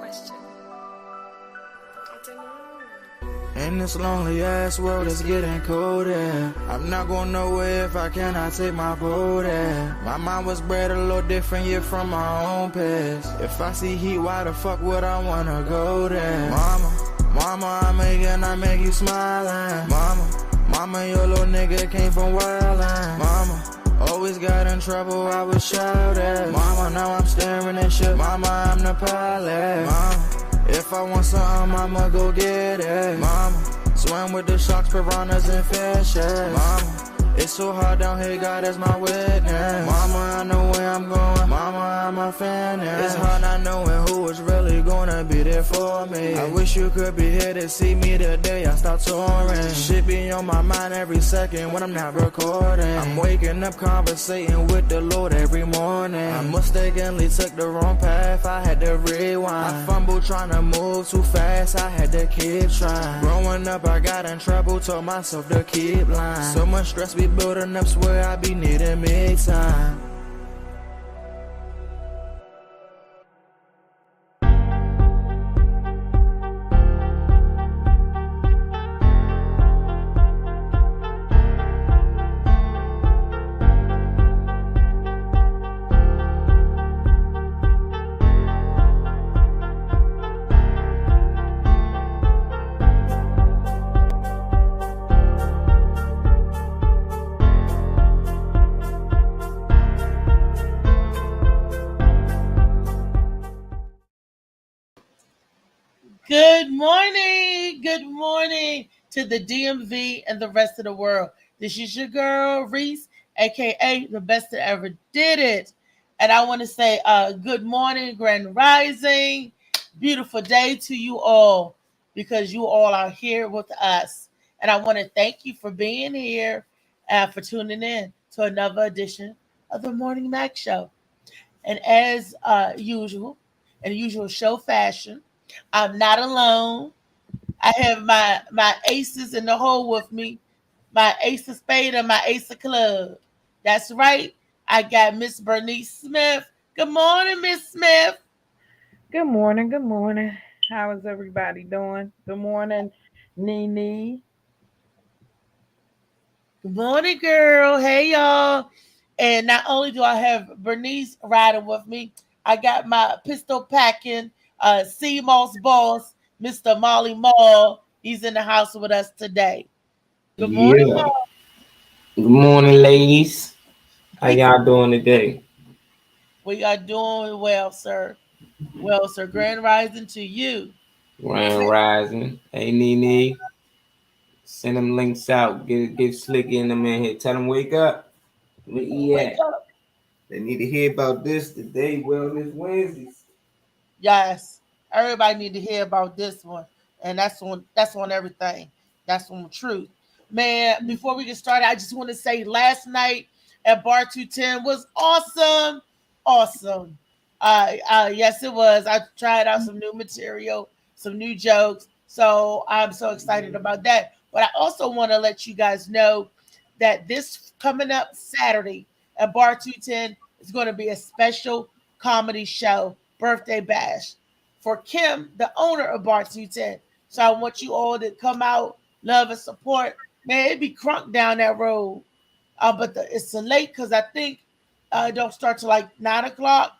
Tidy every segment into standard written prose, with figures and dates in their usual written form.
question. I don't know. In this lonely ass world, it's getting colder. I'm not going nowhere if I cannot take my boat there. My mind was bred a little different, yeah, from my own past. If I see heat, why the fuck would I wanna go there? Mama, I make you smile. Mama, your little nigga came from wildin'. Mama, always got in trouble, I was shouted. Mama, now I'm staring at shit. Mama, I'm the pilot. Mama, if I want something, I'ma go get it. Mama, swim with the sharks, piranhas, and fishes. Mama, it's so hard down here, God is my witness. Mama, I know where I'm going. Mama, I'm a fan. It's hard not knowing who is really gonna be there for me. I wish you could be here to see me the day I start touring. Shit be on my mind every second when I'm not recording. I'm waking up conversating with the Lord every morning. I mistakenly took the wrong path, I had to rewind. I fumbled trying to move too fast, I had to keep trying. Growing up, I got in trouble, told myself to keep lying. So much stress be building up, swear I be needing me time. Good morning to the DMV and the rest of the world. This is your girl, Reese, aka the best that ever did it. And I want to say good morning, Grand Rising. Beautiful day to you all because you all are here with us. And I want to thank you for being here and for tuning in to another edition of the Morning Mac Show. And as usual, in usual show fashion, I'm not alone. I have my aces in the hole with me, my ace of spade and my ace of club. That's right. I got Miss Bernice Smith. Good morning, Miss Smith. Good morning. Good morning. How is everybody doing? Good morning, Nene. Good morning, girl. Hey, y'all. And not only do I have Bernice riding with me, I got my pistol packing sea moss boss, Mr. Molly Mall. He's in the house with us today. Good morning, Yeah. Mall. Good morning, ladies. How y'all doing today? We are doing well, sir. Well, sir, grand rising to you. Grand Rising. Hey, Nene. Send them links out. Get Slick in them in here. Tell them wake up. Where he Wake at? up. They need to hear about this today. Wellness Wednesdays. Yes. Everybody need to hear about this one. And that's on everything. That's on truth. Man, before we get started, I just want to say last night at Bar 210 was awesome. Awesome. Yes, it was. I tried out some new material, some new jokes. So I'm so excited about that. But I also want to let you guys know that this coming up Saturday at Bar 210 is going to be a special comedy show, birthday bash for Kim, the owner of Bar 210. So I want you all to come out, love and support. Man, it be crunk down that road. But it's so late because I think it don't start till like 9 o'clock.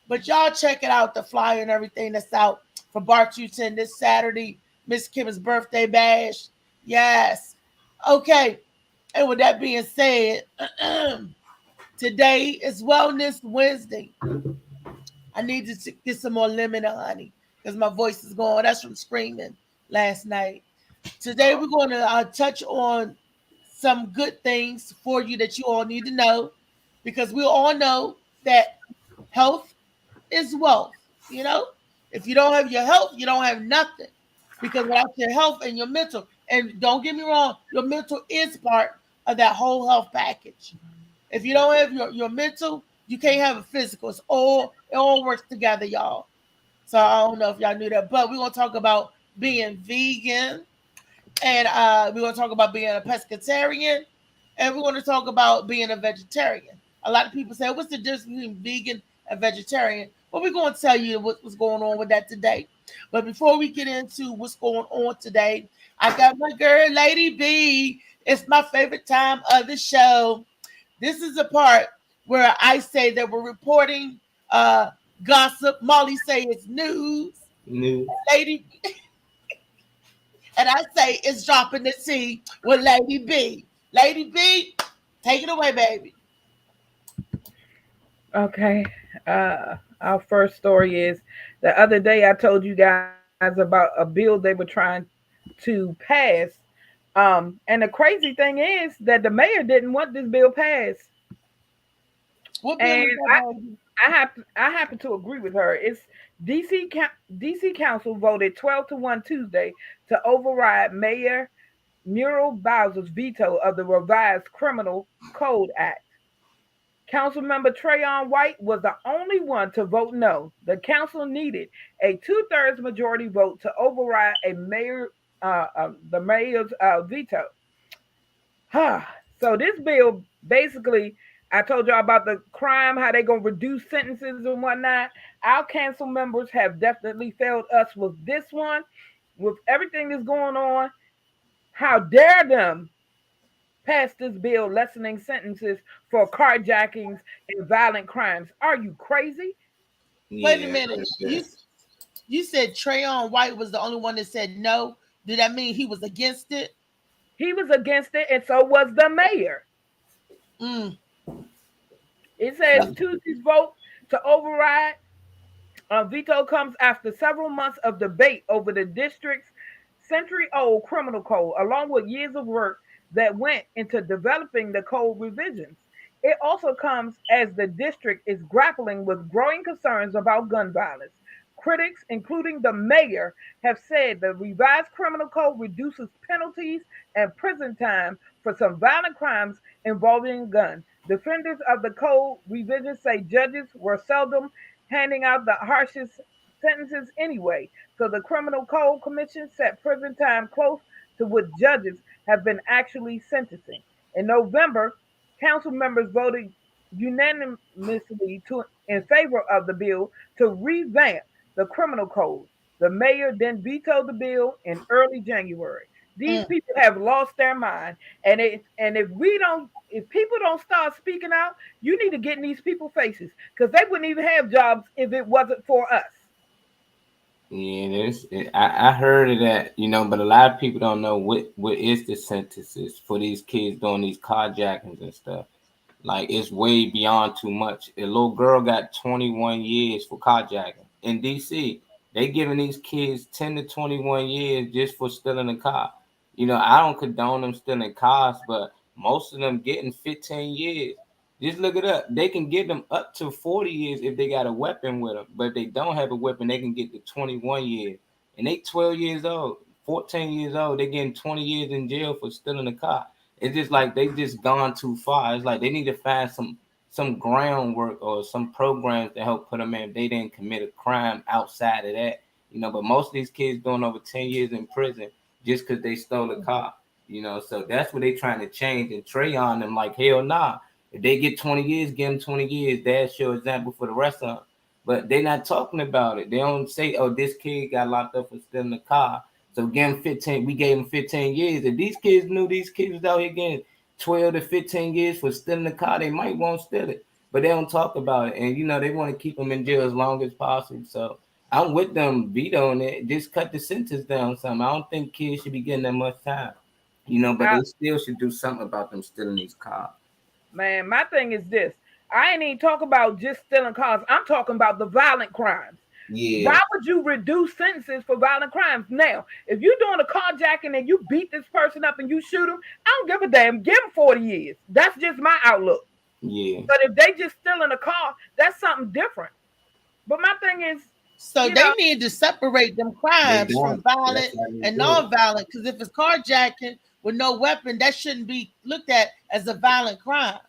But y'all check it out, the flyer and everything that's out for Bar 210 this Saturday, Miss Kim's birthday bash. Yes. Okay. And with that being said, today is Wellness Wednesday. I need to get some more lemon and honey because my voice is going. That's from screaming last night. Today we're going to touch on some good things for you that you all need to know because we all know that health is wealth. You know, if you don't have your health, you don't have nothing because without your health and your mental, and don't get me wrong, your mental is part of that whole health package. If you don't have your mental, you can't have a physical. It all works together, y'all. So I don't know if y'all knew that, but we're gonna talk about being vegan, and we're gonna talk about being a pescatarian, and we're gonna talk about being a vegetarian. A lot of people say, "What's the difference between vegan and vegetarian?" But we're going to tell you what's going on with that today. But before we get into what's going on today, I got my girl, Lady B. It's my favorite time of the show. This is the part where I say that we're reporting gossip. Molly say it's news. New. Lady, and I say it's dropping the tea with Lady B. Lady B, take it away, baby. Okay. Our first story is the other day I told you guys about a bill they were trying to pass. And the crazy thing is that the mayor didn't want this bill passed. What bill And is that, baby? I happen to agree with her. It's DC Council voted 12-1 Tuesday to override Mayor Muriel Bowser's veto of the revised Criminal Code Act. Councilmember Trayon White was the only one to vote no. The council needed a two-thirds majority vote to override the mayor's veto. So this bill basically, I told y'all about the crime, how they gonna reduce sentences and whatnot. Our council members have definitely failed us with this one. With everything that's going on, how dare them pass this bill lessening sentences for carjackings and violent crimes? Are you crazy? Wait a Yeah, minute. that's You that. you said Trayon White was the only one that said no. Did that mean he was against it? He was against it, and so was the mayor. Mm. It says Tuesday's vote to override veto comes after several months of debate over the district's century-old criminal code, along with years of work that went into developing the code revisions. It also comes as the district is grappling with growing concerns about gun violence. Critics, including the mayor, have said the revised criminal code reduces penalties and prison time for some violent crimes involving guns. Defenders of the code revision say judges were seldom handing out the harshest sentences anyway. So the Criminal Code Commission set prison time close to what judges have been actually sentencing. In November, council members voted unanimously in favor of the bill to revamp the criminal code. The mayor then vetoed the bill in early January. These Mm. people have lost their mind, and if people don't start speaking out, you need to get in these people's faces because they wouldn't even have jobs if it wasn't for us. Yeah, I heard of that, but a lot of people don't know what is the sentences for these kids doing these carjackings and stuff. Like it's way beyond too much. A little girl got 21 years for carjacking in DC. They giving these kids 10 to 21 years just for stealing a car. I don't condone them stealing cars, but most of them getting 15 years. Just look it up. They can give them up to 40 years if they got a weapon with them. But if they don't have a weapon, they can get to 21 years. And they 12 years old, 14 years old. They getting 20 years in jail for stealing a car. It's just like they just gone too far. It's like they need to find some groundwork or some programs to help put them in if they didn't commit a crime outside of that. But most of these kids doing over 10 years in prison just because they stole a car. So that's what they trying to change and Trayon them like hell nah. If they get 20 years, give them 20 years. That's your example for the rest of them. But they're not talking about it. They don't say, oh, this kid got locked up for stealing a car. So give him 15. We gave him 15 years. If these kids knew these kids was out here getting 12 to 15 years for stealing a car, they might won't steal it. But they don't talk about it. And, they want to keep them in jail as long as possible. So I'm with them vetoing it. Just cut the sentence down some. I don't think kids should be getting that much time. But I, they still should do something about them stealing these cars. Man, my thing is this. I ain't even talking about just stealing cars. I'm talking about the violent crimes. Yeah. Why would you reduce sentences for violent crimes? Now, if you're doing a carjacking and you beat this person up and you shoot him, I don't give a damn. Give him 40 years. That's just my outlook. Yeah. But if they just stealing a car, that's something different. But my thing is, So they need to separate them crimes from violent and non-violent. Because if it's carjacking with no weapon, that shouldn't be looked at as a violent crime.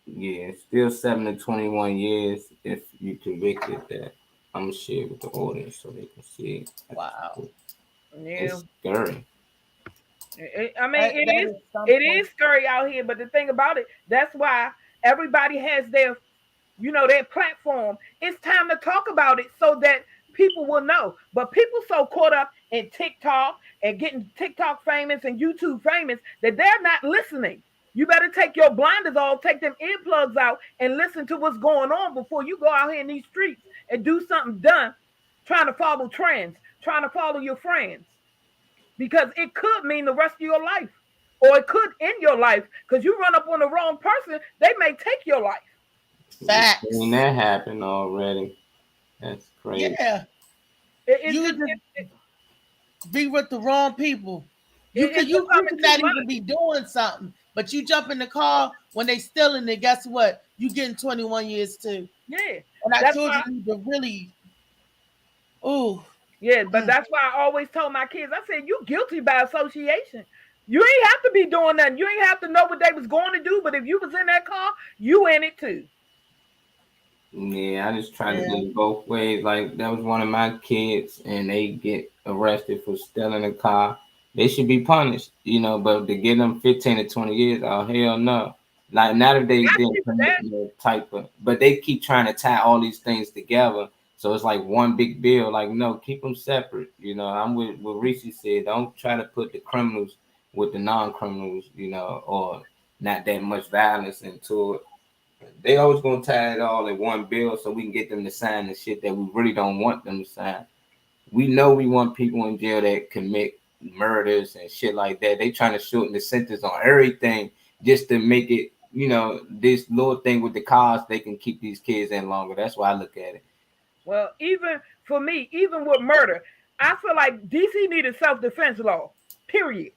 Yeah, still 7 to 21 years if you convicted that. I'm gonna share with the audience so they can see it. Wow. It's scary. It is scary out here, but the thing about it, that's why everybody has their their platform. It's time to talk about it so that people will know. But people so caught up in TikTok and getting TikTok famous and YouTube famous that they're not listening. You better take your blinders off, take them earplugs out, and listen to what's going on before you go out here in these streets and do something done, trying to follow trends, trying to follow your friends. Because it could mean the rest of your life. Or it could end your life because you run up on the wrong person, they may take your life. Facts. We've seen that happen already. That's crazy. Yeah. You just be with the wrong people. You could not even be doing something, but you jump in the car when they stealing it. Guess what? You getting 21 years too. Yeah, and I told you to really. Oh. Yeah, but that's why I always told my kids. I said, "You guilty by association. You ain't have to be doing nothing. You ain't have to know what they was going to do. But if you was in that car, you in it too." Yeah, I just try to do it both ways. Like that was one of my kids, and they get arrested for stealing a car. They should be punished, But to give them 15 to 20 years, oh hell no! Like not if they didn't commit type of, but they keep trying to tie all these things together. So it's like one big bill. Like no, keep them separate. I'm with what Reese said. Don't try to put the criminals with the non-criminals, or not that much violence into it. They always gonna tie it all in one bill so we can get them to sign the shit that we really don't want them to sign. We know we want people in jail that commit murders and shit like that. They trying to shorten the sentence on everything just to make it, this little thing with the cars, they can keep these kids in longer. That's why I look at it. Well, even for me, even with murder, I feel like DC needed self-defense law, period.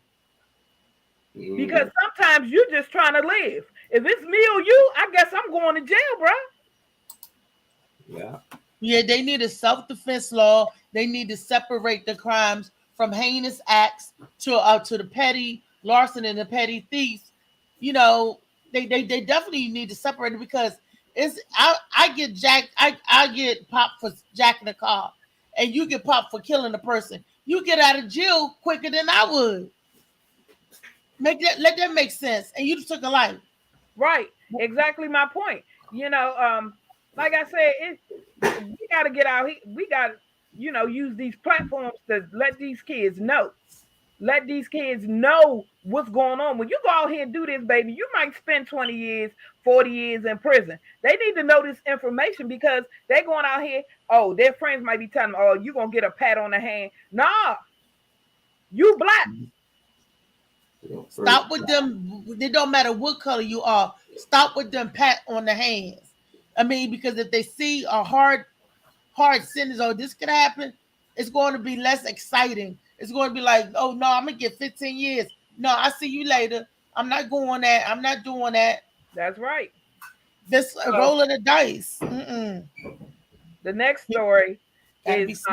Because sometimes you're just trying to live. If it's me or you, I guess I'm going to jail, bro. Yeah. Yeah, they need a self-defense law. They need to separate the crimes from heinous acts to the petty larceny and the petty thieves. They definitely need to separate it because I get jacked. I get popped for jacking a car, and you get popped for killing a person. You get out of jail quicker than I would. Let that make sense. And you just took a life. Right. Exactly my point. Like I said, we got to get out here. We got to, use these platforms to let these kids know. Let these kids know what's going on. When you go out here and do this, baby, you might spend 20 years, 40 years in prison. They need to know this information because they're going out here. Oh, their friends might be telling them, oh, you're going to get a pat on the hand. Nah, you black. Stop with them. It don't matter what color you are. Stop with them pat on the hands. I mean, because if they see a hard sentence, oh, this could happen, it's going to be less exciting. It's going to be like, oh no, I'm gonna get 15 years. No, I see you later. I'm not going that. I'm not doing that. That's right. This rolling the dice. Mm-mm. The next story is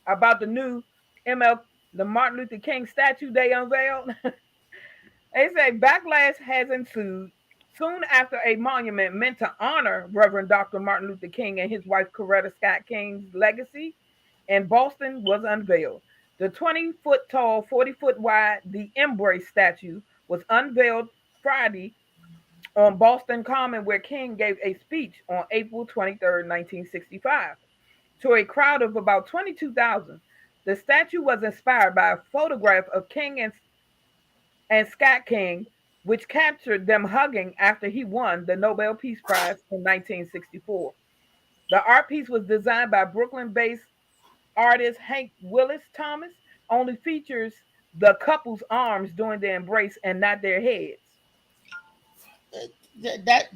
about the new the Martin Luther King statue they unveiled. They say backlash has ensued soon after a monument meant to honor Reverend Dr. Martin Luther King and his wife Coretta Scott King's legacy in Boston was unveiled. The 20-foot tall, 40-foot wide, the Embrace statue was unveiled Friday on Boston Common, where King gave a speech on April 23, 1965, to a crowd of about 22,000. The statue was inspired by a photograph of King and Scott King, which captured them hugging after he won the Nobel Peace Prize in 1964. The art piece was designed by Brooklyn-based artist Hank Willis Thomas, only features the couple's arms during the embrace and not their heads. That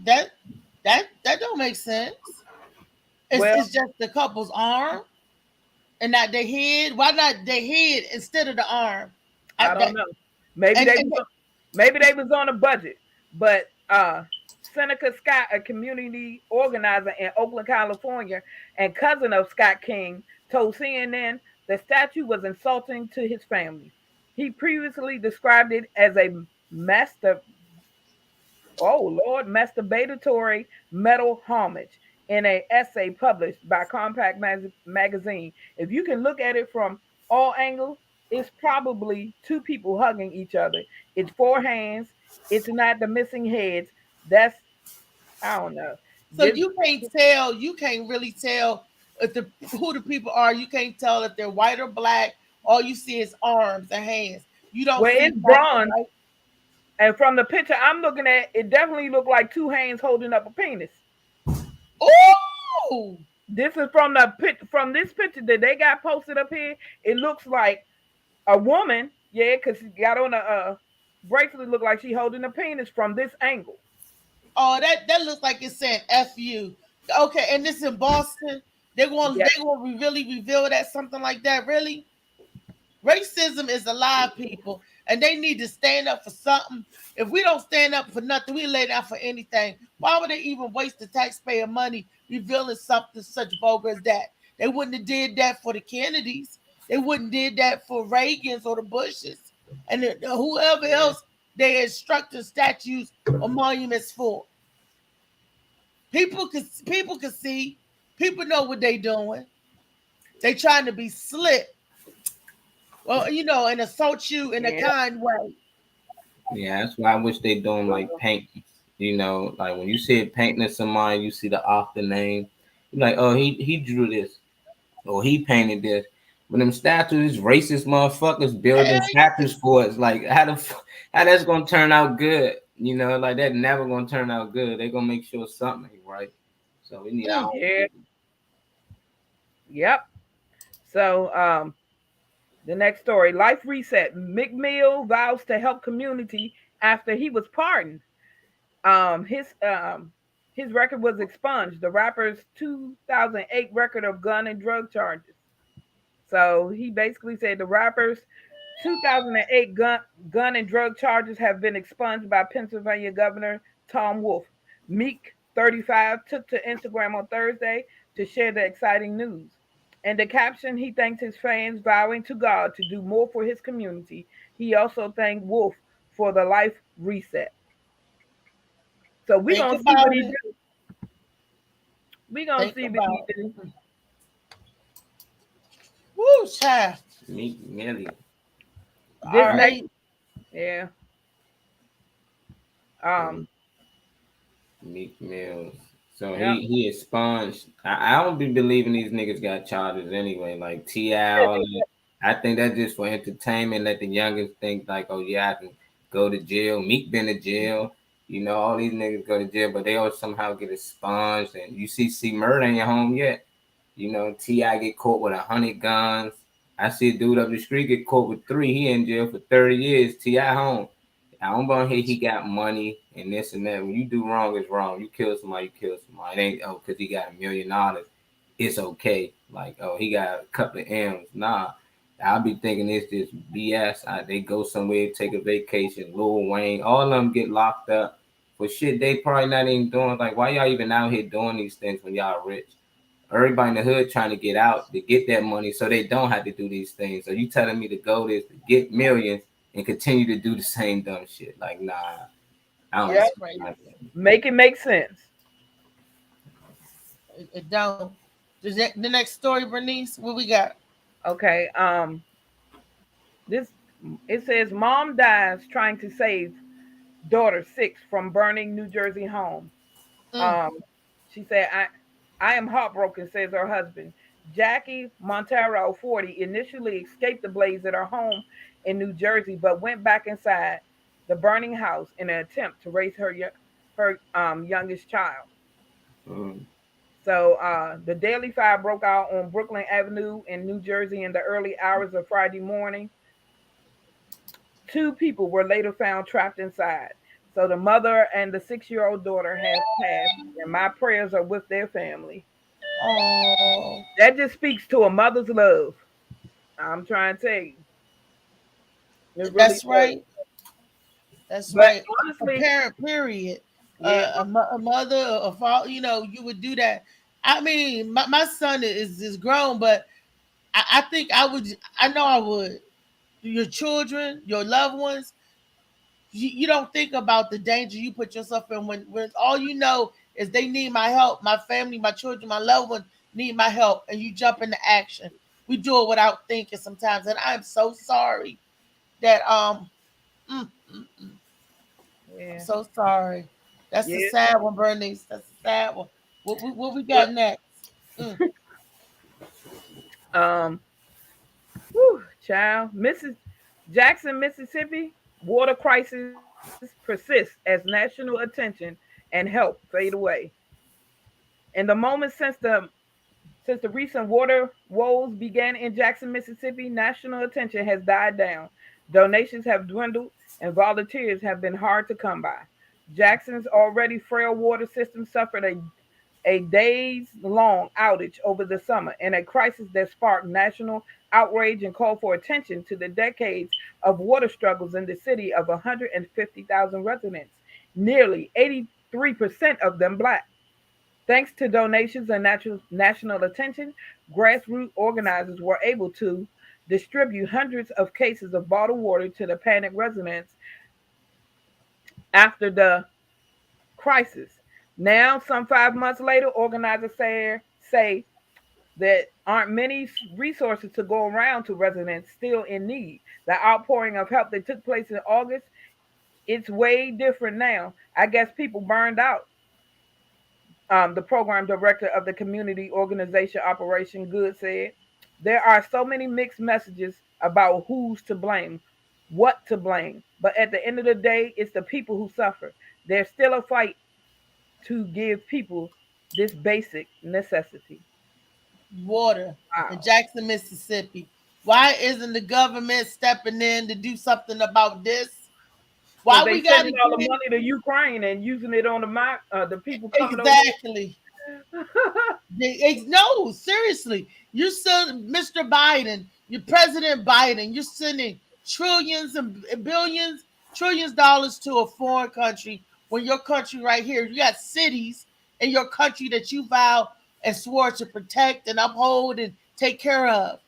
don't make sense. It's just the couple's arm and not their head. Why not their head instead of the arm? I don't know. Maybe they was on a budget, but Seneca Scott, a community organizer in Oakland, California, and cousin of Scott King, told CNN the statue was insulting to his family. He previously described it as a masturbatory metal homage in an essay published by Compact Magazine. If you can look at it from all angles, it's probably two people hugging each other. It's four hands. It's not the missing heads. I don't know. So you can't tell. You can't really tell if who the people are. You can't tell if they're white or black. All you see is arms and hands. You don't Well, see it's black and bronze, white. and from the picture I'm looking at, it definitely looked like two hands holding up a penis. Ooh, This is from the from this picture that they got posted up here. It looks like a woman, yeah, because she got on a bracelet, look like she holding a penis from this angle. oh, that looks like it's saying "F you." Okay, and this in Boston. Yeah, They going to really reveal that something like that. Really, racism is alive, people, and they need to stand up for something. If we don't stand up for nothing, we lay down for anything. Why would they even waste the taxpayer money revealing something such vulgar as that? They wouldn't have did that for the Kennedys. They wouldn't did that for Reagan's or the Bushes, and whoever else they instructed statues or monuments for. People can see. People know what they doing. They trying to be slick. Well, you know, and assault you in a yeah. kind way. Yeah, that's why I wish they doing like paintings. You know, like when you see a painting of somebody, you see the author name. You're like, oh, he drew this, or he painted this. When them statues, racist motherfuckers building statues for us, like how that's gonna turn out good? You know, like that never gonna turn out good. They're gonna make sure something ain't right. So we need our own Yeah. people. Yep. So the next story, Life Reset. McMill vows to help community after he was pardoned. His record was expunged. The rapper's 2008 record of gun and drug charges. So he basically said the rapper's 2008 gun and drug charges have been expunged by Pennsylvania Governor Tom Wolf. Meek, 35, took to Instagram on Thursday to share the exciting news. In the caption, he thanked his fans, vowing to God to do more for his community. He also thanked Wolf for the life reset. So we're Think gonna see what about he it. do. We're gonna Think see what he about do. it. Woo, child. Meek Millie. All This next, right. yeah. Mm, Um, Meek Mills. So yeah. he expunged. I don't be believing these niggas got charges anyway. Like T.I. all that. I think that's just for entertainment. Let the youngest think like, oh yeah, I can go to jail. Meek been to jail. You know, all these niggas go to jail, but they always somehow get expunged. And you see murder in your home yet? You know, T.I. get caught with 100 guns. I see a dude up the street get caught with 3. He in jail for 30 years. T.I. home. I don't want to hear he got money and this and that. When you do wrong, it's wrong. You kill somebody, you kill somebody. It ain't because he got $1,000,000. It's okay. Like, oh, he got a couple of M's. Nah. I'll be thinking it's just BS. They go somewhere, take a vacation. Lil Wayne, all of them get locked up for shit they probably not even doing. Like, why y'all even out here doing these things when y'all rich? Everybody in the hood trying to get out to get that money so they don't have to do these things. So you telling me to go this to get millions and continue to do the same dumb shit? Like, nah, I don't. Yep. That's crazy. Make it make sense. It don't. The next story, Bernice, what we got? Okay. This it says mom dies trying to save daughter 6 from burning New Jersey home. Mm. Um, she said, I am heartbroken, says her husband. Jackie Montero, 40, initially escaped the blaze at her home in New Jersey, but went back inside the burning house in an attempt to raise her youngest child. Mm. So the Daily Fire broke out on Brooklyn Avenue in New Jersey in the early hours of Friday morning. 2 people were later found trapped inside. So the mother and the 6-year-old daughter have passed, and my prayers are with their family. Oh, That just speaks to a mother's love. I'm trying to tell you. It really that's does. right. That's But right. A honestly, parent, period. yeah, A mother, a father. You know, you would do that. I mean, my son is grown, but I think I would. I know I would. Your children, your loved ones. You don't think about the danger you put yourself in when all you know is they need my help, my family, my children, my loved ones need my help, and you jump into action. We do it without thinking sometimes, and I'm so sorry that mm, mm, mm. I'm yeah, so sorry. That's a yeah, sad one, Bernice. That's a sad one. What we got next? Child, Jackson, Mississippi, water crisis persists as national attention and help fade away. In the moment since the recent water woes began in Jackson, Mississippi, national attention has died down. Donations have dwindled and volunteers have been hard to come by. Jackson's already frail water system suffered a days-long outage over the summer in a crisis that sparked national outrage and called for attention to the decades of water struggles in the city of 150,000 residents, nearly 83% of them black. Thanks to donations and national attention, grassroots organizers were able to distribute hundreds of cases of bottled water to the panicked residents after the crisis. Now, some 5 months later, organizers say that aren't many resources to go around to residents still in need. The outpouring of help that took place in August, it's way different now. I guess people burned out. The program director of the community organization Operation Good said, there are so many mixed messages about who's to blame, what to blame. But at the end of the day, it's the people who suffer. There's still a fight to give people this basic necessity. Water Wow. in Jackson, Mississippi. Why isn't the government stepping in to do something about this? Why They we got to sending all the money to Ukraine and using it on the people coming exactly? No, seriously. You send Mr. Biden, your President Biden, you're sending trillions and billions, trillions of dollars to a foreign country when your country right here, you got cities in your country that you vowed and swore to protect and uphold and take care of.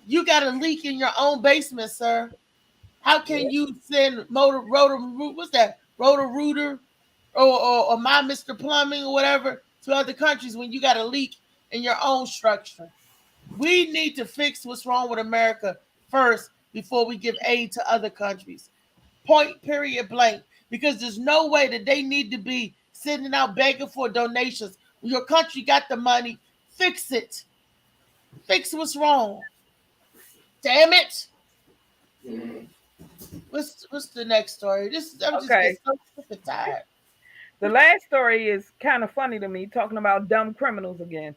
You got a leak in your own basement, sir. How can you send what's that? Roto-Rooter or my Mr. Plumbing or whatever to other countries when you got a leak in your own structure? We need to fix what's wrong with America first before we give aid to other countries. Point, period, blank. Because there's no way that they need to be sitting out begging for donations. When your country got the money, fix it. Fix what's wrong. Damn it. What's the next story? I'm just getting so sick and tired. The last story is kind of funny to me, talking about dumb criminals again.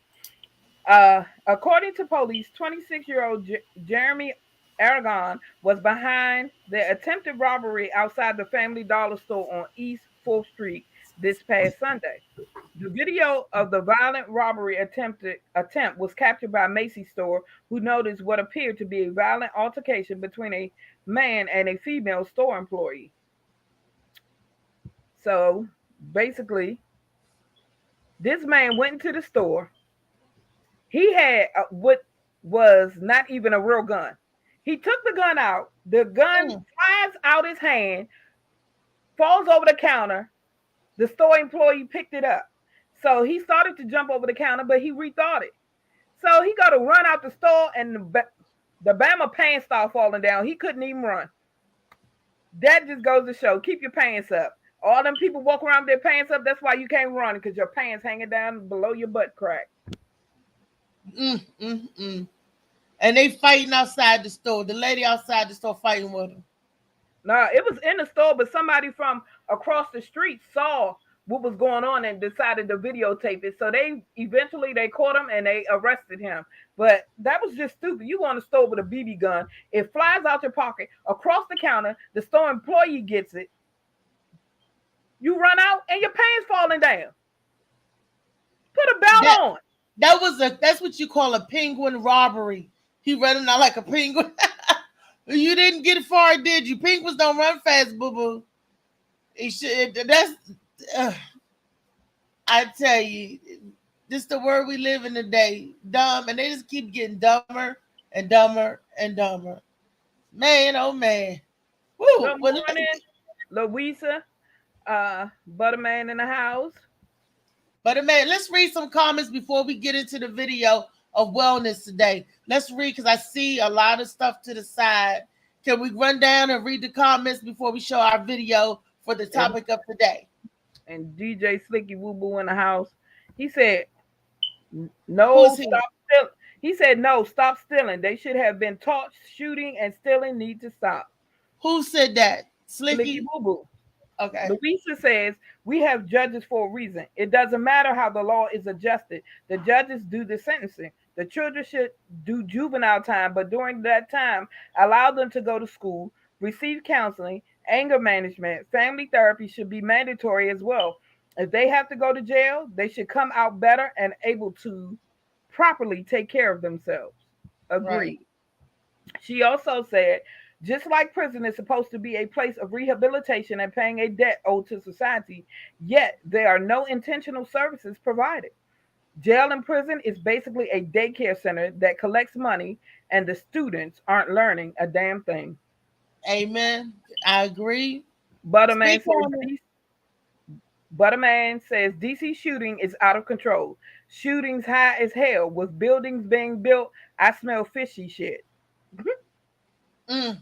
According to police, 26-year-old Jeremy Aragon was behind the attempted robbery outside the Family Dollar store on East 4th Street this past Sunday. The video of the violent robbery attempt was captured by Macy's store, who noticed what appeared to be a violent altercation between a man and a female store employee. So basically, this man went into the store. He had what was not even a real gun. He took the gun out. The gun flies out his hand, falls over the counter. The store employee picked it up. So he started to jump over the counter, but he rethought it. So he got to run out the store, and the Bama pants started falling down. He couldn't even run. That just goes to show, keep your pants up. All them people walk around with their pants up. That's why you can't run, because your pants hanging down below your butt crack. And they fighting outside the store. The lady outside the store fighting with him. No, it was in the store, but somebody from across the street saw what was going on and decided to videotape it. So they eventually caught him and they arrested him. But that was just stupid. You go in the store with a BB gun, it flies out your pocket across the counter. The store employee gets it. You run out and your pants falling down. Put a belt on. That's what you call a penguin robbery. He running out like a penguin. You didn't get far, did you? Penguins don't run fast, boo-boo. I tell you, this is the world we live in today. Dumb, and they just keep getting dumber and dumber and dumber. Man, oh man. Woo. Good morning, Louisa. Butterman in the house. Butterman, let's read some comments before we get into the video of wellness today. Let's read, because I see a lot of stuff to the side. Can we run down and read the comments before we show our video for the topic of today? And DJ Slicky Woo Boo in the house. He said, Who no, is he? stop stealing. He said, no, stop stealing. They should have been taught shooting and stealing need to stop. Who said that? Slicky Slicky? Boo Boo. Okay. Louisa says, we have judges for a reason. It doesn't matter how the law is adjusted. The judges do the sentencing. The children should do juvenile time, but during that time, allow them to go to school, receive counseling, anger management, family therapy should be mandatory as well. If they have to go to jail, they should come out better and able to properly take care of themselves. Right. Agreed. She also said, just like prison is supposed to be a place of rehabilitation and paying a debt owed to society, yet there are no intentional services provided. Jail and prison is basically a daycare center that collects money, and the students aren't learning a damn thing. Amen. I agree. Butterman Speak says, on it. Butterman says DC shooting is out of control. Shootings high as hell with buildings being built. I smell fishy shit. Mm.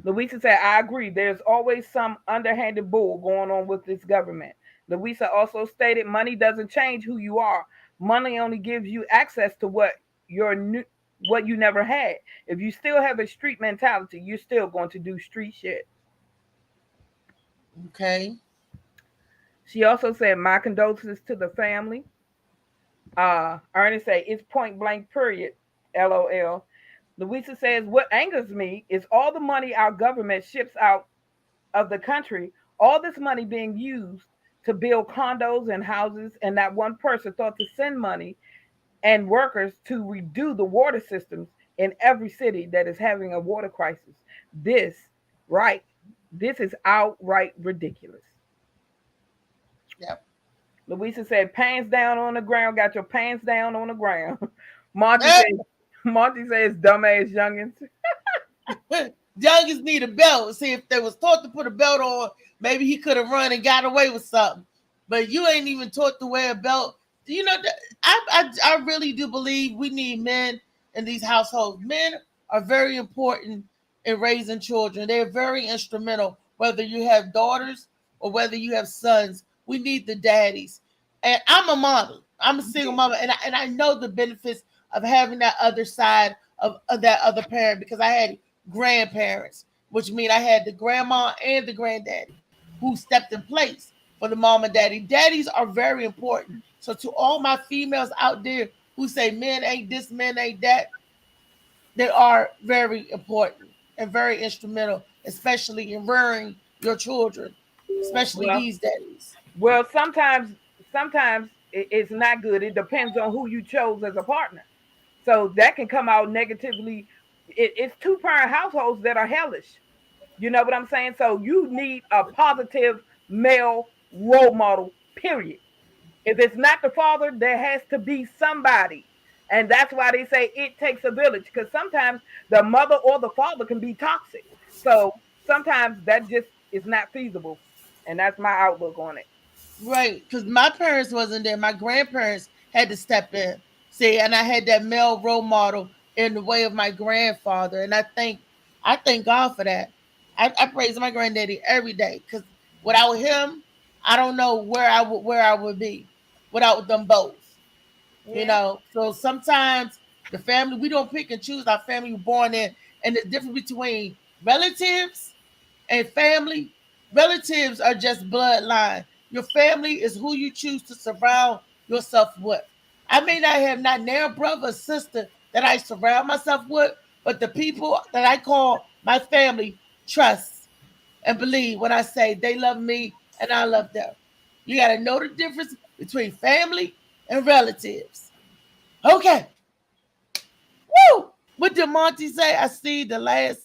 Louisa said, I agree. There's always some underhanded bull going on with this government. Louisa also stated, money doesn't change who you are. Money only gives you access to what you never had. If you still have a street mentality, you're still going to do street shit. Okay. She also said, my condolences to the family. Ernest said, it's point blank period. LOL. Louisa says, what angers me is all the money our government ships out of the country, all this money being used to build condos and houses, and that one person thought to send money and workers to redo the water systems in every city that is having a water crisis. This is outright ridiculous. Yep. Louisa said, pants down on the ground, got your pants down on the ground. Monty says, dumbass youngins. Youngest need a belt. See, if they was taught to put a belt on, maybe he could have run and got away with something. But you ain't even taught to wear a belt. You know, I really do believe we need men in these households. Men are very important in raising children. They're very instrumental, whether you have daughters or whether you have sons. We need the daddies. And I'm a mama. I'm a single mama. And I know the benefits of having that other side of that other parent, because I had grandparents, which means I had the grandma and the granddaddy who stepped in place for the mom and daddy. Daddies are very important. So to all my females out there who say men ain't this, men ain't that, they are very important and very instrumental, especially in rearing your children, especially these days. Well, sometimes it's not good. It depends on who you chose as a partner. So that can come out negatively. It's two-parent households that are hellish. You know what I'm saying? So you need a positive male role model, period. If it's not the father, there has to be somebody. And that's why they say it takes a village, because sometimes the mother or the father can be toxic. So sometimes that just is not feasible. And that's my outlook on it. Right, because my parents wasn't there. My grandparents had to step in. See, and I had that male role model in the way of my grandfather. And I thank God for that. I praise my granddaddy every day, because without him, I don't know where I would be without them both. You know, so sometimes the family, we don't pick and choose our family we're born in, and the difference between relatives and family. Relatives are just bloodline. Your family is who you choose to surround yourself with. I may not have not now brother or sister that I surround myself with, but the people that I call my family trust and believe when I say they love me and I love them. You got to know the difference between family and relatives. Okay. Woo! What did Monty say? I see the last.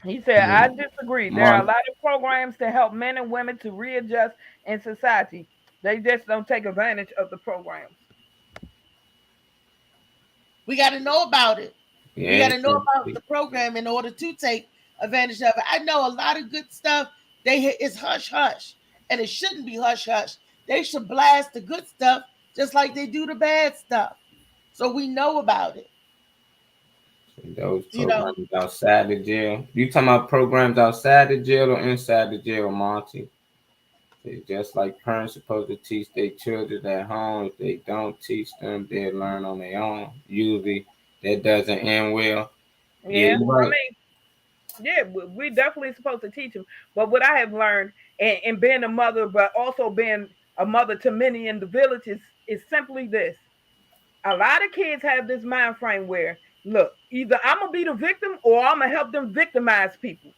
He said, I disagree. There are a lot of programs to help men and women to readjust in society. They just don't take advantage of the programs. We got to know about it. Yeah, we got to know about the program in order to take advantage of it. I know a lot of good stuff. It's hush hush, and it shouldn't be hush hush. They should blast the good stuff just like they do the bad stuff, so we know about it. Those programs outside the jail. You talking about programs outside the jail or inside the jail, Monty? It's just like parents supposed to teach their children at home. If they don't teach them, they learn on their own. Usually, that doesn't end well. Yeah, Yeah, you're I right. mean, yeah, we definitely supposed to teach them. But what I have learned in being a mother, but also being a mother to many in the village is simply this. A lot of kids have this mind frame where, look, either I'm gonna be the victim or I'm gonna help them victimize people.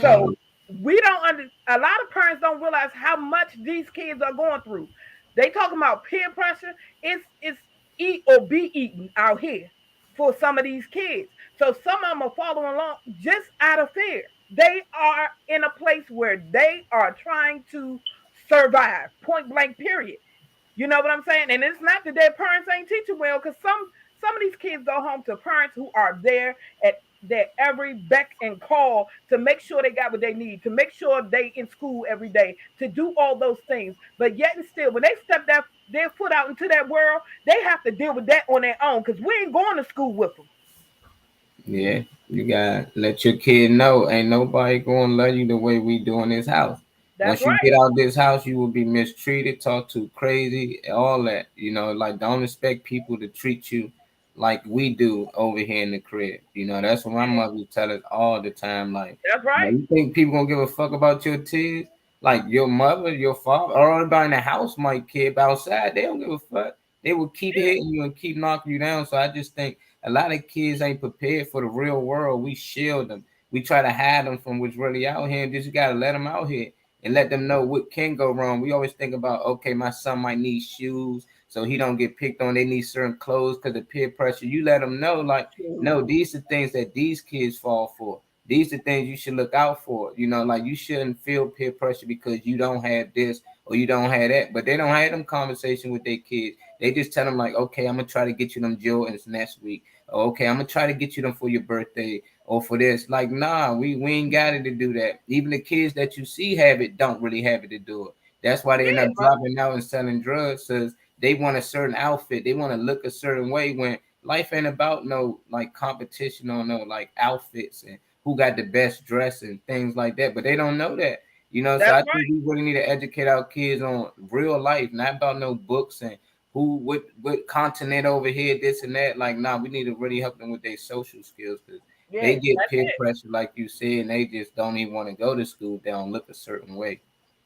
So Mhm. we don't a lot of parents don't realize how much these kids are going through. They talking about peer pressure. It's eat or be eaten out here for some of these kids. So some of them are following along just out of fear. They are in a place where they are trying to survive. Point blank. Period. You know what I'm saying? And it's not that their parents ain't teaching well, because some of these kids go home to parents who are there at their every beck and call to make sure they got what they need, to make sure they in school every day, to do all those things. But yet and still, when they step their foot out into that world, they have to deal with that on their own, because we ain't going to school with them. Yeah, you gotta let your kid know ain't nobody gonna love you the way we do in this house. That's Once you right. get out this house, you will be mistreated, talked to crazy, all that. Like don't expect people to treat you like we do over here in the crib. That's what my mother tell us all the time. Like, That's right. you think people gonna give a fuck about your kids? Like your mother, your father, or everybody in the house might care, but outside they don't give a fuck. They will keep hitting you and keep knocking you down. So I just think a lot of kids ain't prepared for the real world. We shield them. We try to hide them from what's really out here. And just gotta let them out here and let them know what can go wrong. We always think about, okay, my son might need shoes so he don't get picked on. They need certain clothes because of peer pressure. You let them know, like, no, these are things that these kids fall for. These are things you should look out for. Like you shouldn't feel peer pressure because you don't have this or you don't have that. But they don't have them conversation with their kids. They just tell them like, okay, I'm gonna try to get you them Jordans next week. Okay, I'm gonna try to get you them for your birthday or for this. Like, nah, we ain't got it to do that. Even the kids that you see have it don't really have it to do it. That's why they end up dropping out and selling drugs, because they want a certain outfit. They want to look a certain way when life ain't about no like competition or no like outfits and who got the best dress and things like that. But they don't know that. So That's I right. think we really need to educate our kids on real life, not about no books and who what continent over here, this and that. Like, nah, we need to really help them with their social skills, because Yeah, they get that's peer it. pressure, like you said, and they just don't even want to go to school. They don't look a certain way.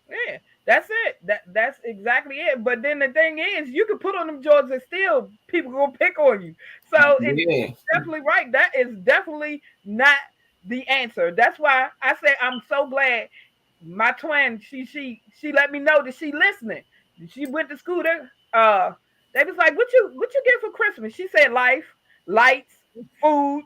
Yeah, that's it. That's exactly it. But then the thing is, you can put on them Jordans and still people gonna pick on you. So Yeah, it's definitely right. That is definitely not the answer. That's why I say I'm so glad my twin she let me know that she listening. She went to school there. They was like, what you get for Christmas? She said life, lights, food.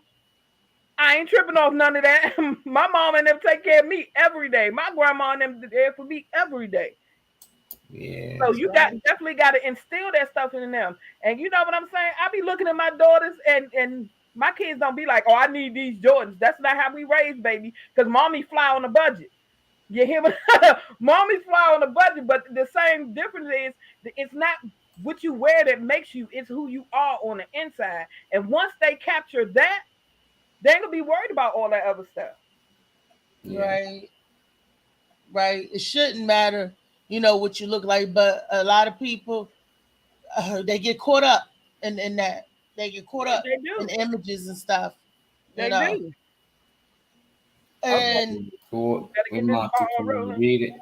I ain't tripping off none of that. My mom and them take care of me every day. My grandma and them there for me every day. yeah, So you got definitely got to instill that stuff in them. And you know what I'm saying? I be looking at my daughters and my kids don't be like, oh, I need these Jordans. That's not how we raise, baby. Because mommy fly on a budget. You hear me? Mommy fly on a budget, but the same difference is it's not what you wear that makes you, it's who you are on the inside. And once they capture that, they ain't gonna be worried about all that other stuff. yeah, Right, right. It shouldn't matter, what you look like, but a lot of people, they get caught up in that. They get caught Yeah, up they in do. images and stuff, you They know. do. Okay, And cool. gotta We get this must ball rolling. read it.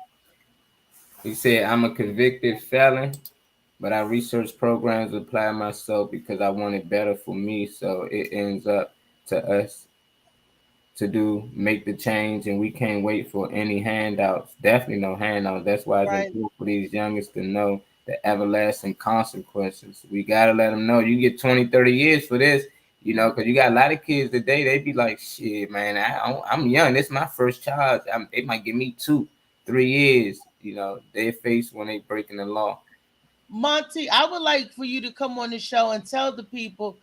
He said, I'm a convicted felon, but I research programs to apply myself because I want it better for me. So it ends up to us to do, make the change, and we can't wait for any handouts. Definitely no handouts. That's why it's right, important for these youngest to know the everlasting consequences. We got to let them know you get 20, 30 years for this, because you got a lot of kids today, they be like, shit, man, I'm young. This is my first child. They might give me 2, 3 years, they face when they breaking the law. Monty, I would like for you to come on the show and tell the people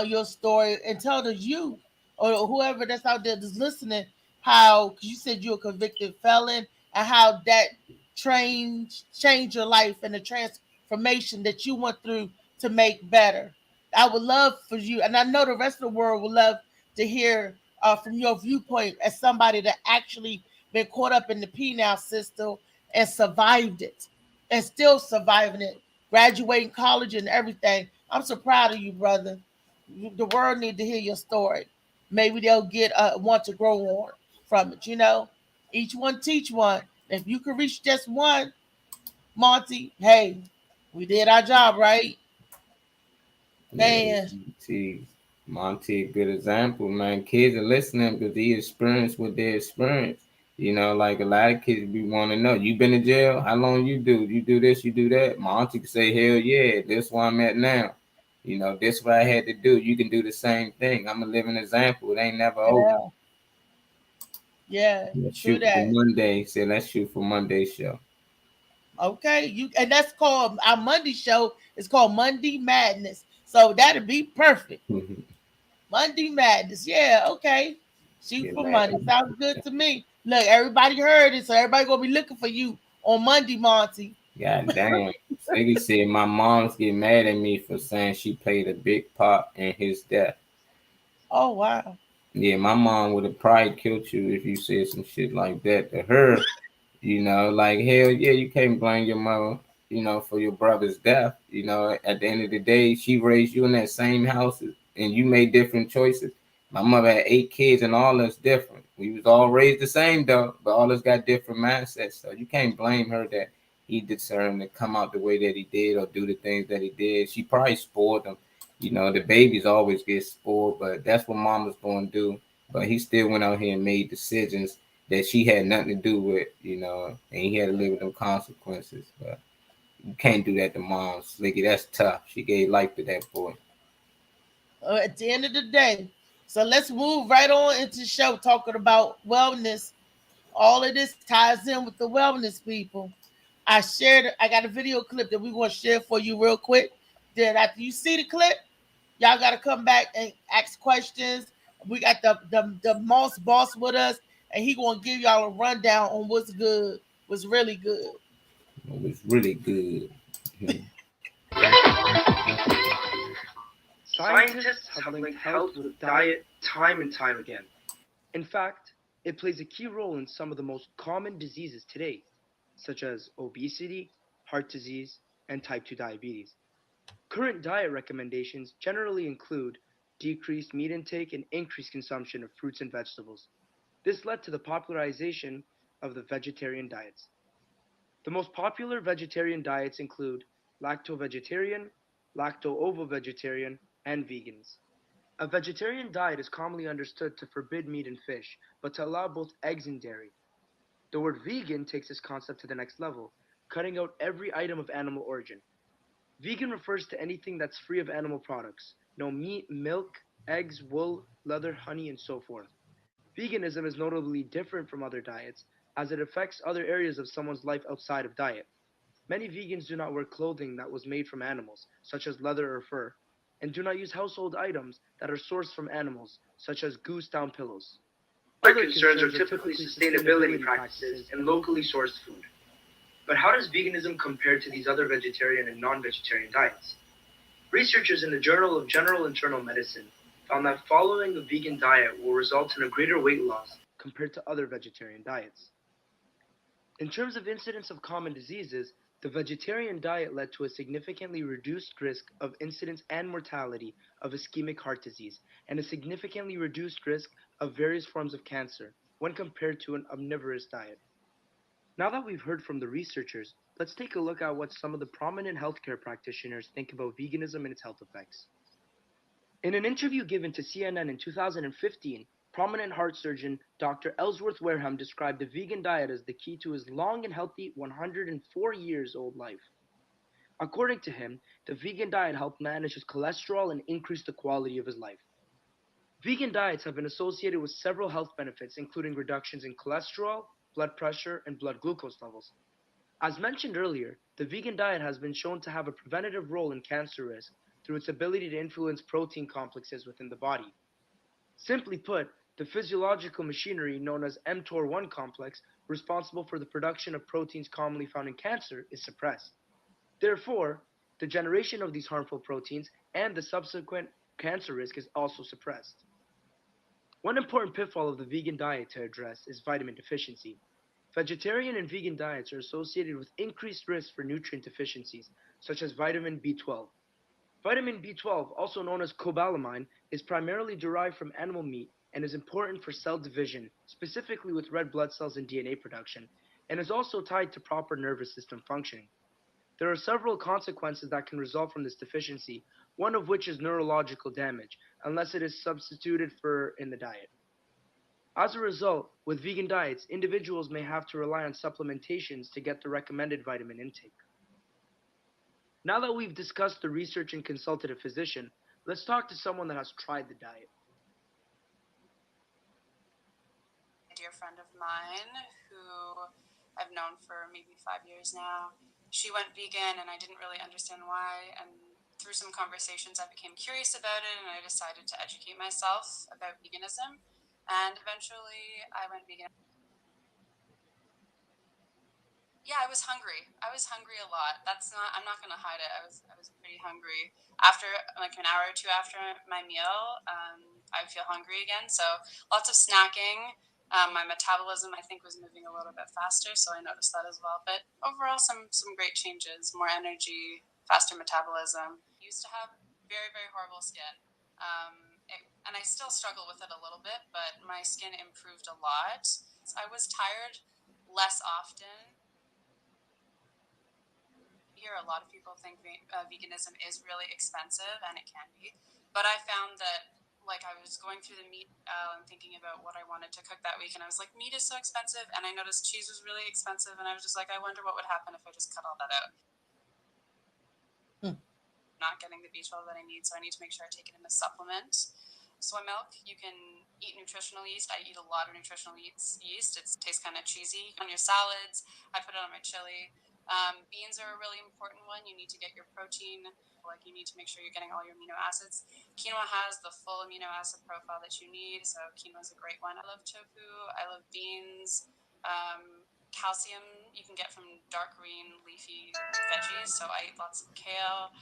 your story and tell the youth or whoever that's out there that's listening how, because you said you're a convicted felon, and how that changed your life and the transformation that you went through to make better. I would love for you, and I know the rest of the world would love to hear from your viewpoint as somebody that actually been caught up in the penal system and survived it, and still surviving it, graduating college and everything. I'm so proud of you, brother. The world need to hear your story. Maybe they'll get want to grow on from it. Each one teach one. If you can reach just one, Monty, hey, we did our job, right? Yeah, Man, see, Monty, a good example, man. Kids are listening because they experience what they experience. Like a lot of kids be want to know. You been in jail? How long you do? You do this? You do that? My auntie could say, hell yeah, this where I'm at now. This what I had to do. You can do the same thing. I'm a living example. It ain't never over. yeah, yeah, Let's true shoot for that. Monday. Say, let's shoot for Monday show. Okay, and that's called our Monday show. It's called Monday Madness. So that'd be perfect. Monday Madness. Yeah, okay. Shoot Get for mad. money. Sounds good to me. Look, everybody heard it, so everybody gonna be looking for you on Monday, Monty. God damn. Siggy said my mom's get mad at me for saying she played a big part in his death. Oh wow. Yeah, my mom would have probably killed you if you said some shit like that to her. Like hell yeah, you can't blame your mother, for your brother's death. At the end of the day, she raised you in that same house and you made different choices. My mother had 8 kids and all us different. We was all raised the same though, but all us got different mindsets. So you can't blame her that he determined to come out the way that he did or do the things that he did. She probably spoiled him. The babies always get spoiled, but that's what mama's gonna do. But he still went out here and made decisions that she had nothing to do with, and he had to live with them consequences. But you can't do that to mom, Slicky. That's tough. She gave life to that boy. At the end of the day. So let's move right on into the show talking about wellness. All of this ties in with the wellness people. I got a video clip that we want to share for you real quick. Then after you see the clip, y'all got to come back and ask questions. We got the Moss boss with us, and he gonna give y'all a rundown on what's good, what's really good. It was really good. Scientists have linked health with diet time and time again. In fact, it plays a key role in some of the most common diseases today, such as obesity, heart disease, and type 2 diabetes. Current diet recommendations generally include decreased meat intake and increased consumption of fruits and vegetables. This led to the popularization of the vegetarian diets. The most popular vegetarian diets include lacto-vegetarian, lacto-ovo-vegetarian, and vegans. A vegetarian diet is commonly understood to forbid meat and fish, but to allow both eggs and dairy. The word vegan takes this concept to the next level, cutting out every item of animal origin. Vegan refers to anything that's free of animal products. No meat, milk, eggs, wool, leather, honey, and so forth. Veganism is notably different from other diets, as it affects other areas of someone's life outside of diet. Many vegans do not wear clothing that was made from animals, such as leather or fur, and do not use household items that are sourced from animals, such as goose down pillows. Other concerns are typically sustainability practices and locally sourced food. But how does veganism compare to these other vegetarian and non-vegetarian diets? Researchers in the Journal of General Internal Medicine found that following a vegan diet will result in a greater weight loss compared to other vegetarian diets. In terms of incidence of common diseases, the vegetarian diet led to a significantly reduced risk of incidence and mortality of ischemic heart disease and a significantly reduced risk of various forms of cancer when compared to an omnivorous diet. Now that we've heard from the researchers, let's take a look at what some of the prominent healthcare practitioners think about veganism and its health effects. In an interview given to CNN in 2015, prominent heart surgeon Dr. Ellsworth Wareham described the vegan diet as the key to his long and healthy 104 years old life. According to him, the vegan diet helped manage his cholesterol and increase the quality of his life. Vegan diets have been associated with several health benefits, including reductions in cholesterol, blood pressure, and blood glucose levels. As mentioned earlier, the vegan diet has been shown to have a preventative role in cancer risk through its ability to influence protein complexes within the body. Simply put, the physiological machinery known as mTOR1 complex, responsible for the production of proteins commonly found in cancer, is suppressed. Therefore, the generation of these harmful proteins and the subsequent cancer risk is also suppressed. One important pitfall of the vegan diet to address is vitamin deficiency. Vegetarian and vegan diets are associated with increased risk for nutrient deficiencies, such as vitamin B12. Vitamin B12, also known as cobalamin, is primarily derived from animal meat and is important for cell division, specifically with red blood cells and DNA production, and is also tied to proper nervous system functioning. There are several consequences that can result from this deficiency, one of which is neurological damage, unless it is substituted for in the diet. As a result, with vegan diets, individuals may have to rely on supplementations to get the recommended vitamin intake. Now that we've discussed the research and consulted a physician, let's talk to someone that has tried the diet. A dear friend of mine who I've known for maybe 5 years now. She went vegan and I didn't really understand why. And through some conversations, I became curious about it and I decided to educate myself about veganism. And eventually I went vegan. Yeah, I was hungry. I was hungry a lot. I'm not going to hide it. I was pretty hungry. After like an hour or two after my meal, I would feel hungry again. So lots of snacking. My metabolism, I think, was moving a little bit faster, so I noticed that as well. But overall, some great changes, more energy, faster metabolism. I used to have very, very horrible skin. And I still struggle with it a little bit, but my skin improved a lot. I was tired less often. Here, a lot of people think veganism is really expensive, and it can be. But I found that like I was going through the meat aisle and thinking about what I wanted to cook that week, and I was like, meat is so expensive, and I noticed cheese was really expensive, and I was just like, I wonder what would happen if I just cut all that out. Not getting the B12 that I need, so I need to make sure I take it in a supplement. Soy milk, you can eat nutritional yeast. I eat a lot of nutritional yeast. It tastes kind of cheesy on your salads. I put it on my chili. Beans are a really important one. You need to get your protein. Like you need to make sure you're getting all your amino acids. Quinoa has the full amino acid profile that you need, so quinoa is a great one. I love tofu. I love beans. Calcium you can get from dark green leafy veggies. So I eat lots of kale,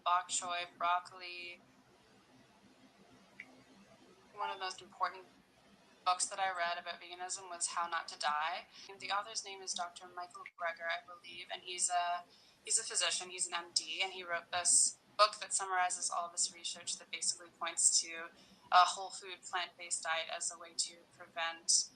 bok choy, broccoli. One of the most important books that I read about veganism was How Not to Die. And the author's name is Dr. Michael Greger, I believe, and he's a physician, he's an MD, and he wrote this book that summarizes all of this research that basically points to a whole food, plant-based diet as a way to prevent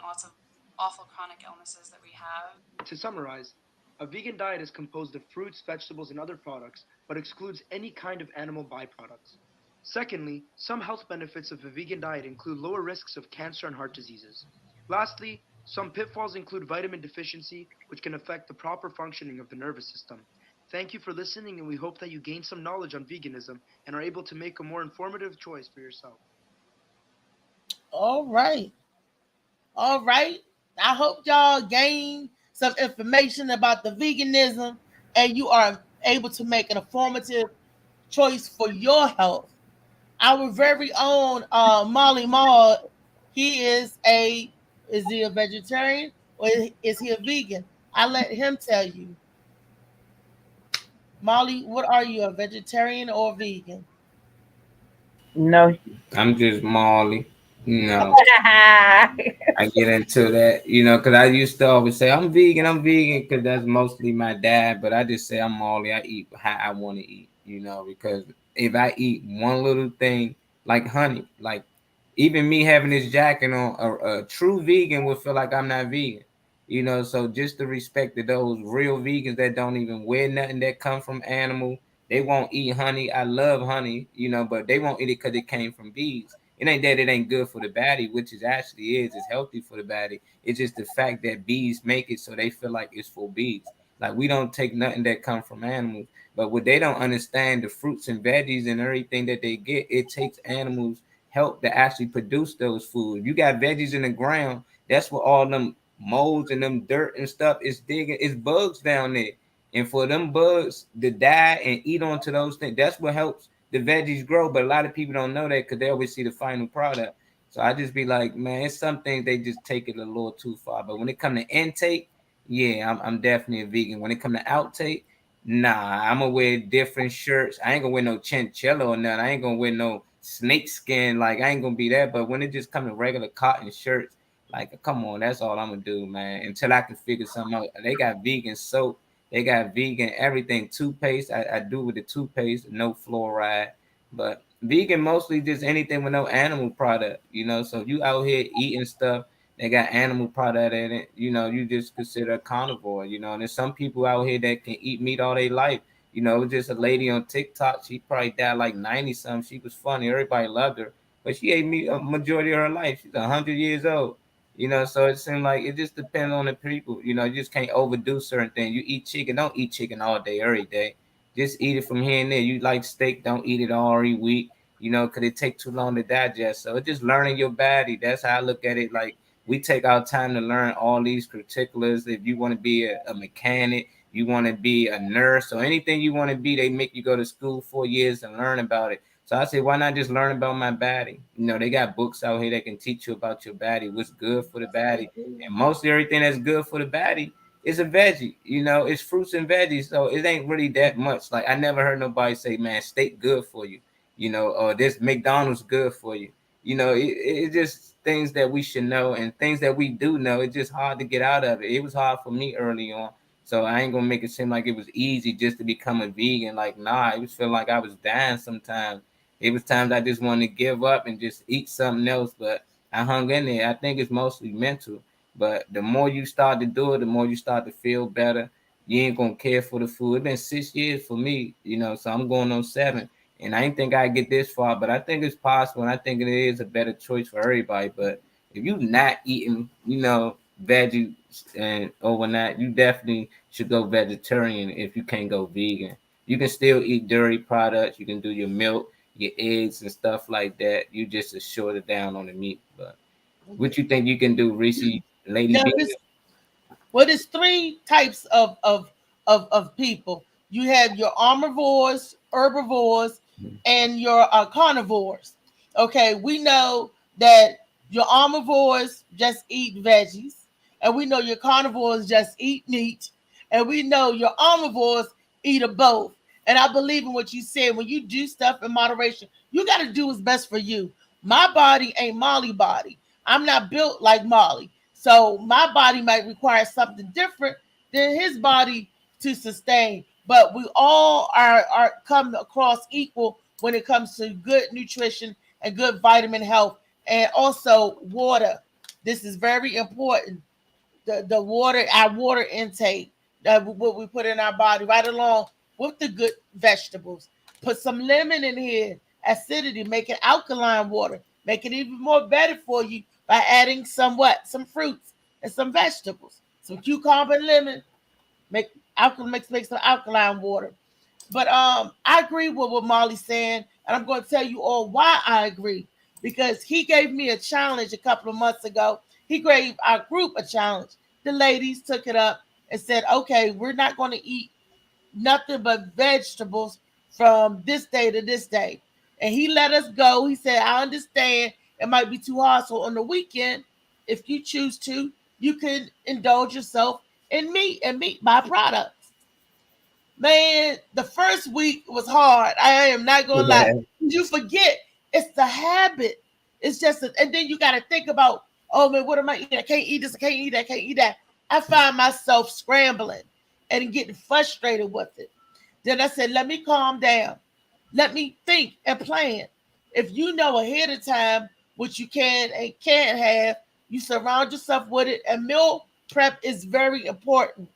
lots of awful chronic illnesses that we have. To summarize, a vegan diet is composed of fruits, vegetables, and other products, but excludes any kind of animal byproducts. Secondly, some health benefits of a vegan diet include lower risks of cancer and heart diseases. Lastly, some pitfalls include vitamin deficiency, which can affect the proper functioning of the nervous system. Thank you for listening, and we hope that you gain some knowledge on veganism and are able to make a more informative choice for yourself. All right. All right. I hope y'all gain some information about the veganism and you are able to make an informative choice for your health. Our very own Molly Mall, is he a vegetarian or is he a vegan? I let him tell you. Molly, what are you, a vegetarian or a vegan? No. I'm just Molly. I get into that, because I used to always say I'm vegan, because that's mostly my dad. But I just say I'm Molly. I eat how I want to eat, because if I eat one little thing like honey, like even me having this jacket on, a true vegan would feel like I'm not vegan, So just the respect to those real vegans that don't even wear nothing that come from animal, they won't eat honey. I love honey, but they won't eat it because it came from bees. It ain't that it ain't good for the body, which it actually is. It's healthy for the body. It's just the fact that bees make it so they feel like it's for bees. Like we don't take nothing that come from animals. But what they don't understand, the fruits and veggies and everything that they get, it takes animals help to actually produce those foods. You got veggies in the ground. That's what all them molds and them dirt and stuff is digging. It's bugs down there. And for them bugs to die and eat onto those things, that's what helps the veggies grow. But a lot of people don't know that because they always see the final product. So I just be like, man, it's some things they just take it a little too far. But when it comes to intake, yeah, I'm definitely a vegan. When it comes to outtake, nah, I'm gonna wear different shirts. I ain't gonna wear no chinchilla or nothing. I ain't gonna wear no snake skin. Like I ain't gonna be that. But when it just come to regular cotton shirts, like come on, that's all I'm gonna do, man. Until I can figure something out. They got vegan soap. They got vegan everything. Toothpaste. I do with the toothpaste, no fluoride. But vegan mostly just anything with no animal product, you know. So if you out here eating stuff they got animal product in it, you know, you just consider a carnivore, you know. And there's some people out here that can eat meat all their life. You know, it was just a lady on TikTok. She probably died like 90 something. She was funny. Everybody loved her. But she ate meat a majority of her life. She's 100 years old. You know, so it seemed like it just depends on the people. You know, you just can't overdo certain things. You eat chicken, don't eat chicken all day, every day. Just eat it from here and there. You like steak, don't eat it all every week, you know, because it take too long to digest. So it's just learning your body. That's how I look at it. Like, we take our time to learn all these particulars. If you want to be a mechanic, you want to be a nurse, or anything you want to be, they make you go to school 4 years and learn about it. So I say, why not just learn about my body? You know, they got books out here that can teach you about your body, what's good for the body. And mostly everything that's good for the body is a veggie. You know, it's fruits and veggies. So it ain't really that much. Like, I never heard nobody say, man, steak good for you, you know, or this McDonald's good for you. You know, it's just things that we should know and things that we do know. It's just hard to get out of it. It was hard for me early on. So I ain't gonna make it seem like it was easy just to become a vegan. Like, nah, it was feeling like I was dying sometimes. It was times I just wanted to give up and just eat something else, but I hung in there. I think it's mostly mental. But the more you start to do it, the more you start to feel better. You ain't gonna care for the food. It's been 6 years for me, you know, so I'm going on 7. And I didn't think I'd get this far, but I think it's possible, and I think it is a better choice for everybody. But if you're not eating, you know, veggies and overnight, you definitely should go vegetarian if you can't go vegan. You can still eat dairy products. You can do your milk, your eggs, and stuff like that. You just short it down on the meat. But what you think you can do, Reese, Lady Now, B? well, there's 3 types of people. You have your omnivores, herbivores, and your carnivores. Okay, we know that your omnivores just eat veggies, and we know your carnivores just eat meat, and we know your omnivores eat of both. And I believe in what you said. When you do stuff in moderation, you got to do what's best for you. My body ain't Molly body. I'm not built like Molly. So my body might require something different than his body to sustain. But we all are come across equal when it comes to good nutrition and good vitamin health, and also water. This is very important. The water, our water intake, what we put in our body, right along with the good vegetables. Put some lemon in here, acidity, make it alkaline water, make it even more better for you by adding some fruits and some vegetables, some cucumber and lemon. Make some alkaline water. But I agree with what Molly's saying, and I'm going to tell you all why I agree. Because he gave me a challenge a couple of months ago. He gave our group a challenge. The ladies took it up and said, okay, we're not going to eat nothing but vegetables from this day to this day. And he let us go. He said, I understand it might be too hard. So on the weekend, if you choose to, you can indulge yourself in meat and meat byproducts. Man, the first week was hard. I am not going to lie. You forget. It's the habit. It's just, and then you got to think about, oh man, what am I eating? I can't eat this. I can't eat that. I can't eat that. I find myself scrambling and getting frustrated with it. Then I said, let me calm down. Let me think and plan. If you know ahead of time what you can and can't have, you surround yourself with it. And meal prep is very important.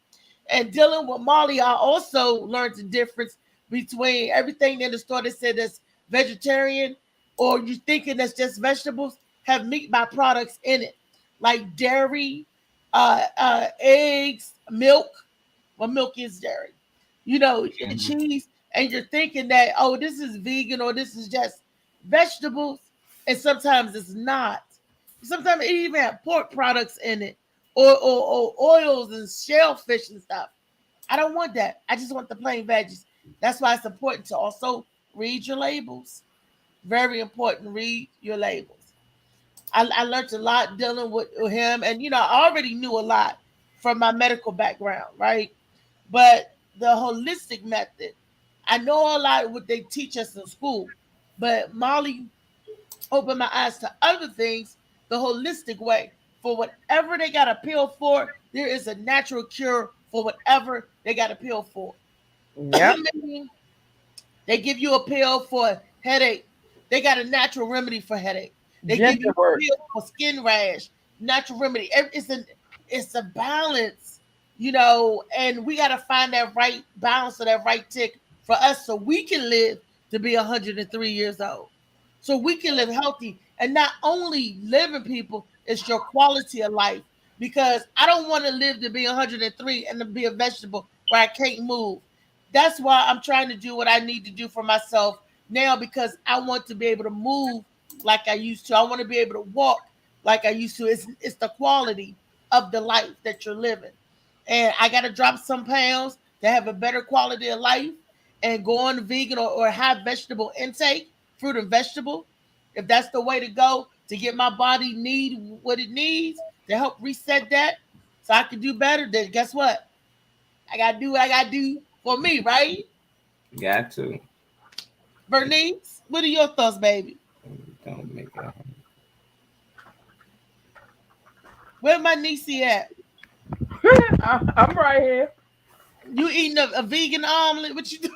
And dealing with Molly, I also learned the difference between everything in the store that said that's vegetarian, or you thinking that's just vegetables, have meat byproducts in it, like dairy, eggs, milk. Well, milk is dairy, you know, cheese, and you're thinking that, oh, this is vegan or this is just vegetables, and sometimes it's not. Sometimes it even have pork products in it, or oils and shellfish and stuff. I don't want that. I just want the plain veggies. That's why it's important to also read your labels. Very important. Read your labels. I learned a lot dealing with him, and you know, I already knew a lot from my medical background, right? But the holistic method, I know a lot of what they teach us in school, but Molly open my eyes to other things the holistic way. For whatever they got a pill for, there is a natural cure for whatever they got a pill for. Yep. Meaning, they give you a pill for headache. They got a natural remedy for headache. They give you Ginger a wort. pill for skin rash. Natural remedy. It's a balance, you know, and we got to find that right balance of that right tick for us so we can live to be 103 years old. So we can live healthy and not only living people, it's your quality of life. Because I don't want to live to be 103 and to be a vegetable where I can't move. That's why I'm trying to do what I need to do for myself now because I want to be able to move like I used to. I want to be able to walk like I used to. It's the quality of the life that you're living. And I got to drop some pounds to have a better quality of life and go on vegan or have vegetable intake, fruit and vegetable. If that's the way to go to get my body need what it needs to help reset that so I can do better, then guess what? I got to do what I got to do for me, right? Got to. Bernice, what are your thoughts, baby? Don't make it. Where my niece at? I'm right here. You eating a vegan omelet? What you do?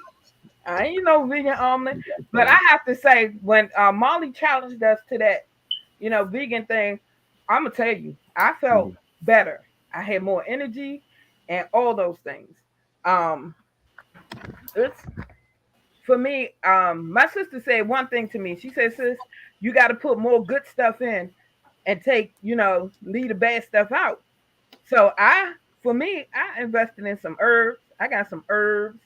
I ain't no vegan omelet, but I have to say when Molly challenged us to that, vegan thing, I'm gonna tell you, I felt better. I had more energy and all those things. Um, it's for me. My sister said one thing to me. She said, "Sis, you got to put more good stuff in and leave the bad stuff out." So for me, I invested in some herbs. I got some herbs.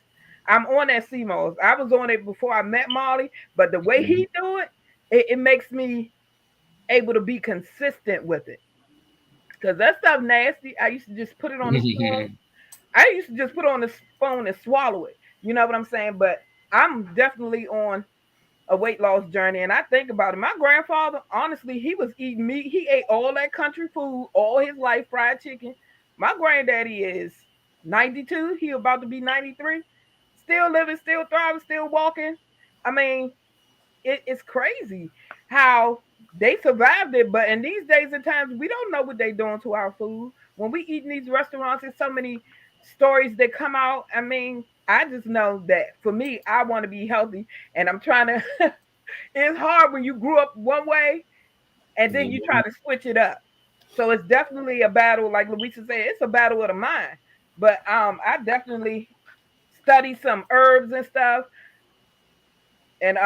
I'm on that CMOS. I was on it before I met Molly, but the way he do it makes me able to be consistent with it. Because that stuff nasty. I used to just put it on the spoon. I used to just put it on the spoon and swallow it. You know what I'm saying? But I'm definitely on a weight loss journey. And I think about it. My grandfather, honestly, he was eating meat. He ate all that country food all his life, fried chicken. My granddaddy is 92. He about to be 93. Still living, still thriving, still walking. I mean, it's crazy how they survived it. But in these days and times, we don't know what they're doing to our food. When we eat in these restaurants, there's so many stories that come out. I mean, I just know that for me, I want to be healthy, and I'm trying to. It's hard when you grew up one way, and then you try to switch it up. So it's definitely a battle, like Louisa said, it's a battle of the mind. But I definitely study some herbs and stuff, and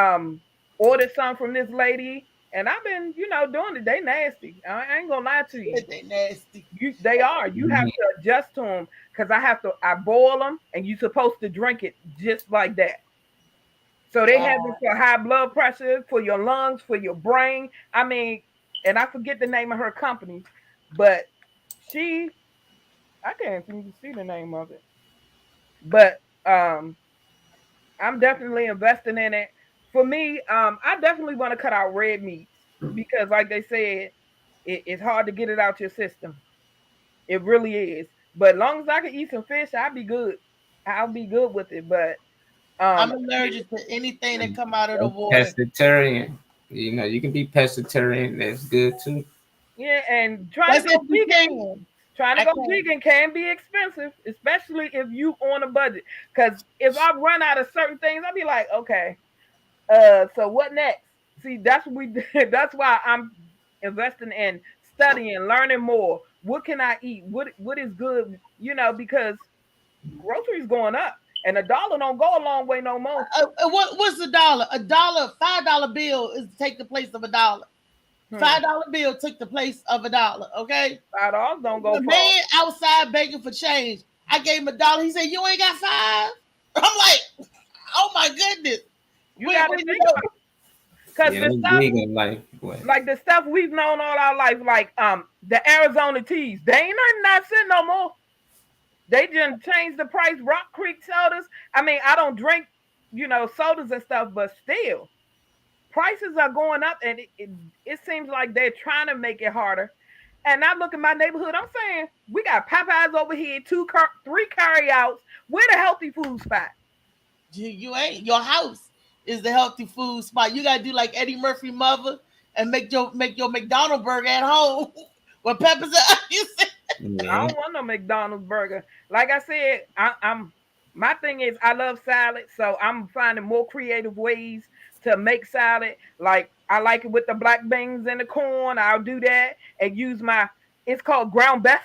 ordered some from this lady, and I've been, doing it. They nasty. I ain't gonna lie to you. They nasty. They are. You have to adjust to them because I boil them, and you're supposed to drink it just like that. So they have it for high blood pressure, for your lungs, for your brain. I mean, and I forget the name of her company, but I can't even see the name of it. But I'm definitely investing in it. For me, I definitely want to cut out red meats because, like they said, it's hard to get it out your system. It really is. But as long as I can eat some fish, I'll be good. I'll be good with it. But I'm allergic to anything that come out of the water. Pescatarian. You can be pescatarian. That's good too. Yeah, and trying to go vegan can be expensive, especially if you on a budget. Because if I run out of certain things, I'll be like, okay, so what next? See, that's why I'm investing in studying, learning more. What can I eat? What is good? Because groceries going up, and $1 don't go a long way no more. What's a dollar? $5 bill is take the place of $1. $5 bill took the place of $1. Okay, $5 don't go. The man outside begging for change. I gave him $1. He said, "You ain't got 5." I'm like, "Oh my goodness!" You got to think about it. Because the stuff, like the stuff we've known all our life, like the Arizona teas, they ain't not sitting no more. They just changed the price. Rock Creek sodas. I mean, I don't drink, sodas and stuff, but still, prices are going up, and it seems like they're trying to make it harder. And I look at my neighborhood, I'm saying, we got Popeyes over here, 3 carry-outs. We're the healthy food spot. You ain't. Your house is the healthy food spot. You got to do like Eddie Murphy mother and make your McDonald's burger at home with peppers and onions. I don't want no McDonald's burger. Like I said, I'm my thing is I love salad, so I'm finding more creative ways to make salad. Like I like it with the black beans and the corn. I'll do that and use my. It's called ground beef.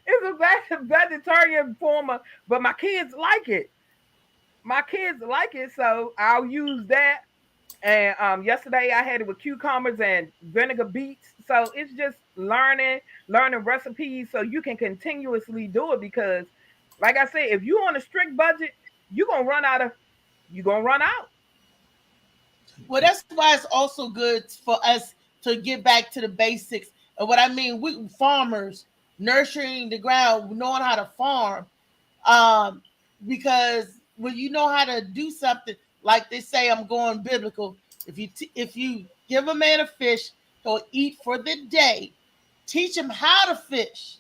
It's a vegetarian form of, but my kids like it. My kids like it, so I'll use that. And yesterday I had it with cucumbers and vinegar beets. So it's just learning recipes so you can continuously do it because, like I said, if you're on a strict budget, you're gonna run out. Well, that's why it's also good for us to get back to the basics. And what I mean, we farmers nurturing the ground, knowing how to farm, because when you know how to do something, like they say, I'm going biblical. If you give a man a fish, he'll eat for the day. Teach him how to fish.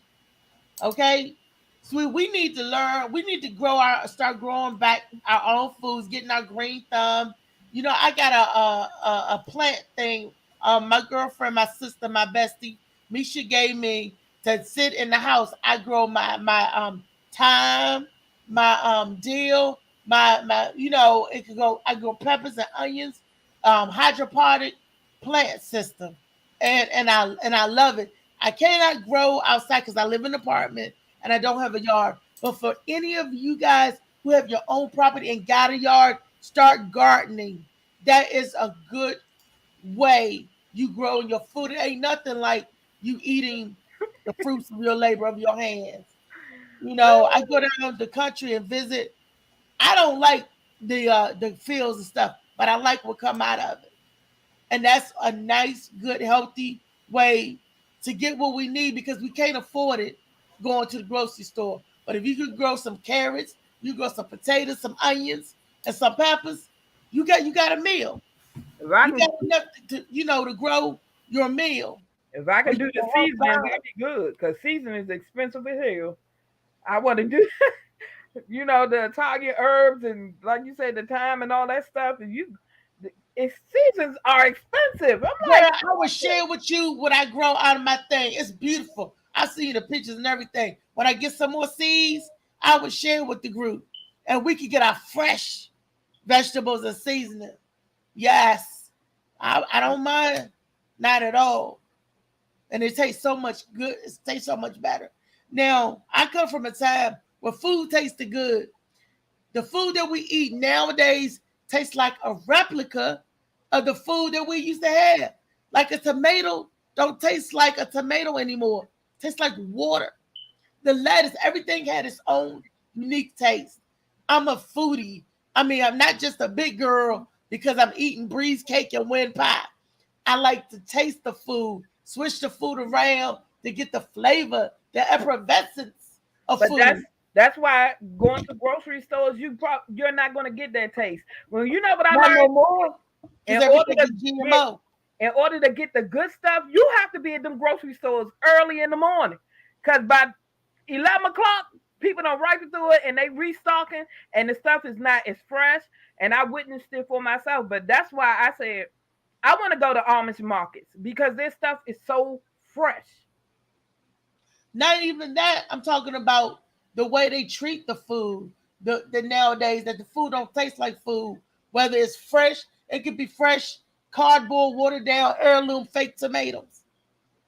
Okay, so we need to learn. We need to start growing back our own foods, getting our green thumb. You know, I got a plant thing. My girlfriend, my sister, my bestie, Misha gave me to sit in the house. I grow my thyme, my dill, my you know, it could go. I grow peppers and onions, hydroponic plant system, and I love it. I cannot grow outside because I live in an apartment and I don't have a yard. But for any of you guys who have your own property and got a yard, start gardening. That is a good way you grow your food. It ain't nothing like you eating the fruits of your labor of your hands. You know, I go down the country and visit. I don't like the fields and stuff, but I like what come out of it. And that's a nice, good, healthy way to get what we need because we can't afford it going to the grocery store. But if you could grow some carrots, you grow some potatoes, some onions, and some peppers, you got a meal. You got enough to grow your meal. If I can do the seasoning, that'd be good because seasoning is expensive as hell. I want to do, the Italian herbs and like you said, the thyme and all that stuff. And seasons are expensive. I'm like, I will share with you what I grow out of my thing. It's beautiful. I see the pictures and everything. When I get some more seeds, I will share with the group, and we can get our fresh vegetables and seasoning. Yes, I don't mind, not at all. And it tastes so much good. It tastes so much better. Now, I come from a time where food tasted good. The food that we eat nowadays tastes like a replica of the food that we used to have. Like a tomato don't taste like a tomato anymore. It tastes like water. The lettuce, everything had its own unique taste. I'm a foodie. I mean, I'm not just a big girl because I'm eating breeze cake and wind pie. I like to taste the food, switch the food around to get the flavor, the effervescence of food. That's why going to grocery stores, you're not going to get that taste. Well, you know what I learned? No more. In order to get the good stuff, you have to be at them grocery stores early in the morning. Because by 11 o'clock, people don't ripen through it and they restocking and the stuff is not as fresh. And I witnessed it for myself. But that's why I said, I want to go to Amish markets because their stuff is so fresh. Not even that. I'm talking about the way they treat the food. The nowadays that the food don't taste like food. Whether it's fresh, it could be fresh, cardboard, watered down, heirloom, fake tomatoes.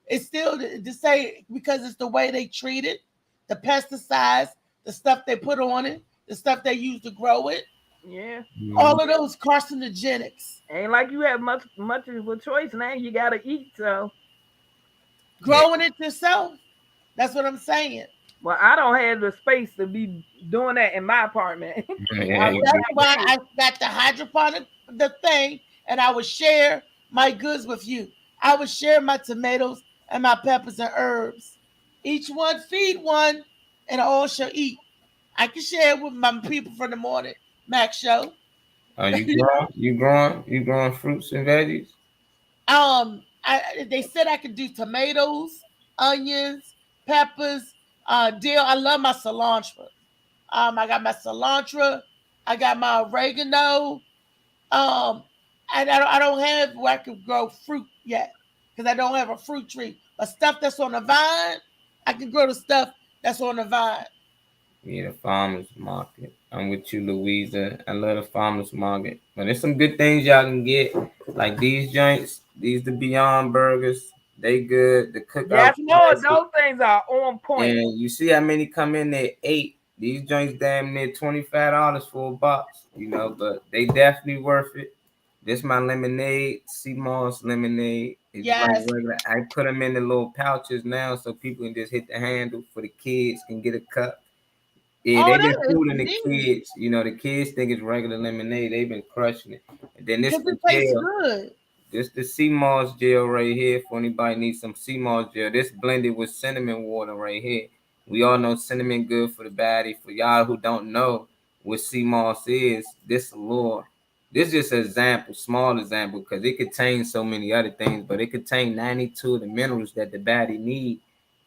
It's still the same because it's the way they treat it, the pesticides, the stuff they put on it, the stuff they use to grow it. Yeah. All of those carcinogenics. Ain't like you have much of a choice now. You gotta eat, so growing it yourself. That's what I'm saying. Well, I don't have the space to be doing that in my apartment. That's why I got the hydroponic thing, and I would share my goods with you. I would share my tomatoes and my peppers and herbs. Each one feed one, and all shall eat. I can share it with my people from the morning Mac show. You growing fruits and veggies? They said I could do tomatoes, onions, peppers, dill. I love my cilantro. I got my cilantro. I got my oregano. I and I don't have where I can grow fruit yet because I don't have a fruit tree. But stuff that's on the vine, I can grow the stuff that's on the vine. Yeah, the farmers market. I'm with you, Louisa. I love the farmers market. But there's some good things y'all can get. Like these joints, these the Beyond Burgers. They good. The cookout Yes, Lord, classic. those things are on point. And you see how many come in there? 8. These joints damn near $25 for a box, but they definitely worth it. This my lemonade, sea moss lemonade. It's like Yes. regular. I put them in the little pouches now so people can just hit the handle for the kids can get a cup. Yeah, Oh, they've been that is fooling the neat kids. The kids think it's regular lemonade. They've been crushing it. And then this because the it tastes gel. good. This the sea moss gel right here. For anybody needs some sea moss gel, this blended with cinnamon water right here. We all know cinnamon good for the body. For y'all who don't know what sea moss is, this lure. This is just an example, small example, because it contains so many other things, but it contains 92 of the minerals that the body need,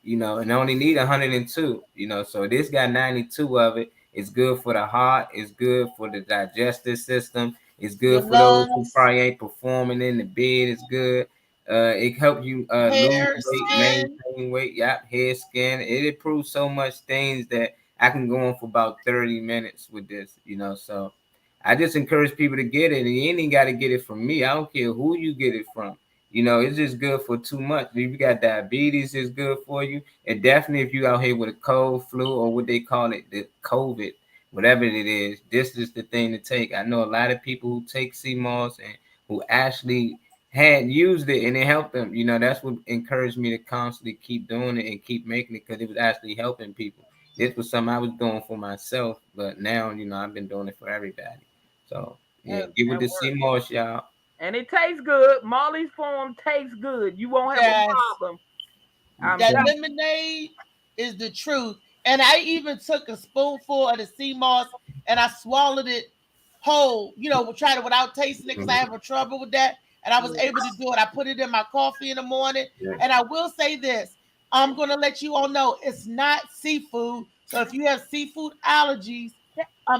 and only need 102, so this got 92 of it. It's good for the heart, it's good for the digestive system, it's Your good for those who lungs, probably ain't performing in the bed. It's good. It helps you lose hair, weight, skin. maintain weight. Yep, hair, skin. It improves so much things that I can go on for about 30 minutes with this. So I just encourage people to get it, and you ain't got to get it from me. I don't care who you get it from. It's just good for too much. If you got diabetes, it's good for you. And definitely if you out here with a cold, flu, or what they call it, the COVID, whatever it is, this is the thing to take. I know a lot of people who take CMOS and who actually had used it and it helped them. That's what encouraged me to constantly keep doing it and keep making it because it was actually helping people. This was something I was doing for myself, but now, I've been doing it for everybody. So, yeah, get with That the works. CMOS, y'all. And it tastes good. Molly's Farm tastes good. You won't have a Yes. problem. I'm That telling lemonade is the truth. And I even took a spoonful of the sea moss and I swallowed it whole, tried it without tasting it because I have a trouble with that. And I was able to do it. I put it in my coffee in the morning. Yeah. And I will say this, I'm going to let you all know it's not seafood. So if you have seafood allergies,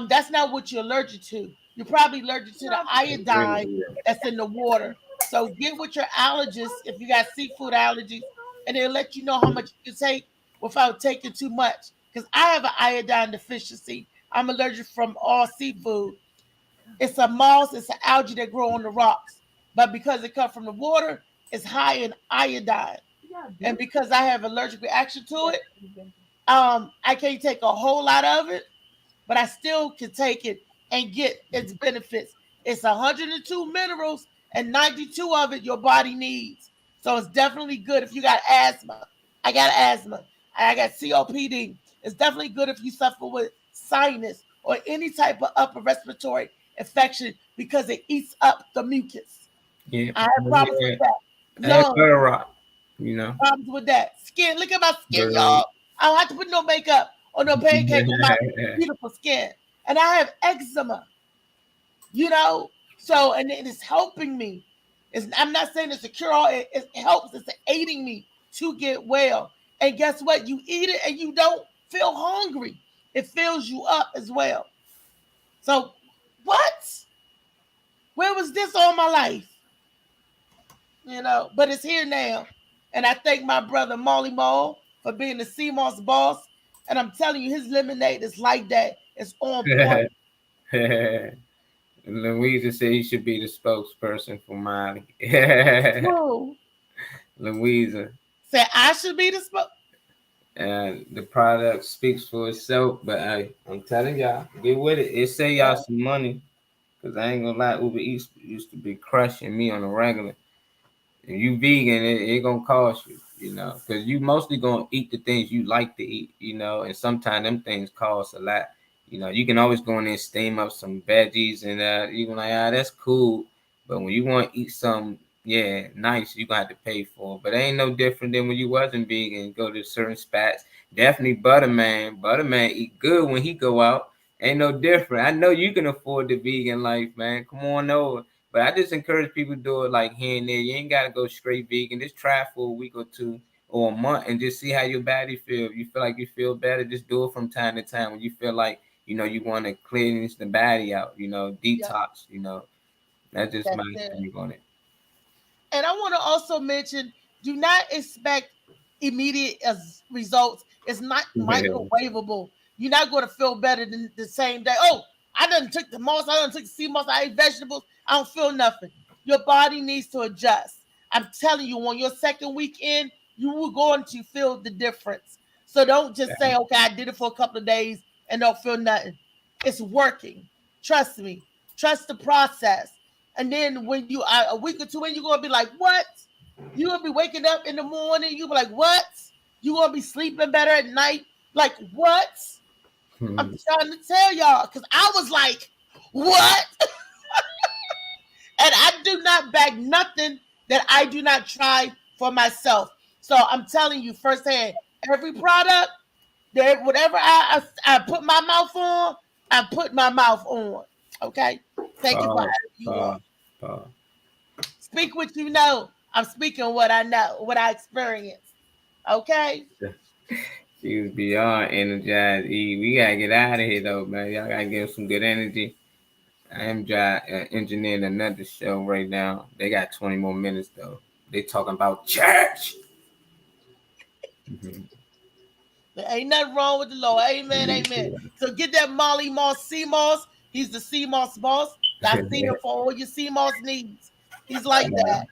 that's not what you're allergic to. You're probably allergic to the iodine that's in the water. So get with your allergist if you got seafood allergies, and they'll let you know how much you can take without taking too much. Because I have an iodine deficiency. I'm allergic from all seafood. It's a moss, it's an algae that grow on the rocks. But because it comes from the water, it's high in iodine. And because I have allergic reaction to it, I can't take a whole lot of it, but I still can take it and get its benefits. It's 102 minerals and 92 of it your body needs. So it's definitely good if you got asthma. I got asthma. I got COPD. It's definitely good if you suffer with sinus or any type of upper respiratory infection because it eats up the mucus. Yeah. I have problems with that. I had Lungs, butter rock, problems with that. Skin, look at my skin, Butter y'all. I don't have to put no makeup or no pancake on my beautiful skin. And I have eczema, so, and it is helping me. I'm not saying it's a cure all, it helps, it's aiding me to get well. And guess what? You eat it and you don't feel hungry, it fills you up as well. So, what? Where was this all my life? But it's here now. And I thank my brother Molly Mall for being the CMOS boss. And I'm telling you, his lemonade is like that. It's on point. Louisa said he should be the spokesperson for Molly. Who Louisa. said I should be the And the product speaks for itself, but I'm telling y'all, get with it. It save y'all some money. Cause I ain't gonna lie, Uber Eats used to be crushing me on a regular. If you vegan, it gonna cost you, because you mostly gonna eat the things you like to eat, and sometimes them things cost a lot. You can always go in there and steam up some veggies and you can like, that's cool. But when you want to eat some, nice, you gonna have to pay for it. But it ain't no different than when you wasn't vegan. Go to certain spots. Definitely Butterman. Butterman eat good when he go out. Ain't no different. I know you can afford the vegan life, man. Come on over. But I just encourage people to do it like here and there. You ain't gotta go straight vegan. Just try it for a week or two or a month and just see how your body feel. If you feel like you feel better, just do it from time to time. When you feel like, you want to cleanse the body out, detox, That's just That's my it. view on it. And I want to also mention, do not expect immediate results. It's not microwavable. You're not going to feel better than the same day. Oh, I done took the moss, I done took the sea moss, I ate vegetables. I don't feel nothing. Your body needs to adjust. I'm telling you, on your second weekend, you will going to feel the difference. So don't just say, okay, I did it for a couple of days and don't feel nothing. It's working. Trust me. Trust the process. And then when you are a week or two in, you're gonna be like, what? You're gonna be waking up in the morning, you'll be like, what? You're gonna be sleeping better at night. Like, what? I'm trying to tell y'all, because I was like, what? And I do not bag nothing that I do not try for myself. So I'm telling you firsthand, every product, that whatever I put my mouth on, I put my mouth on. Okay? Thank you for you on. Speak what you know. I'm speaking what I know, what I experienced. Okay? She was beyond energized. E, we gotta get out of here though, man. Y'all gotta give some good energy. I am engineering another show right now. They got 20 more minutes though. They talking about church. There ain't nothing wrong with the Lord. Amen, amen. So get that Molly Moss CMOS. He's the CMOS boss. I see him for all your CMOS needs. He's like that.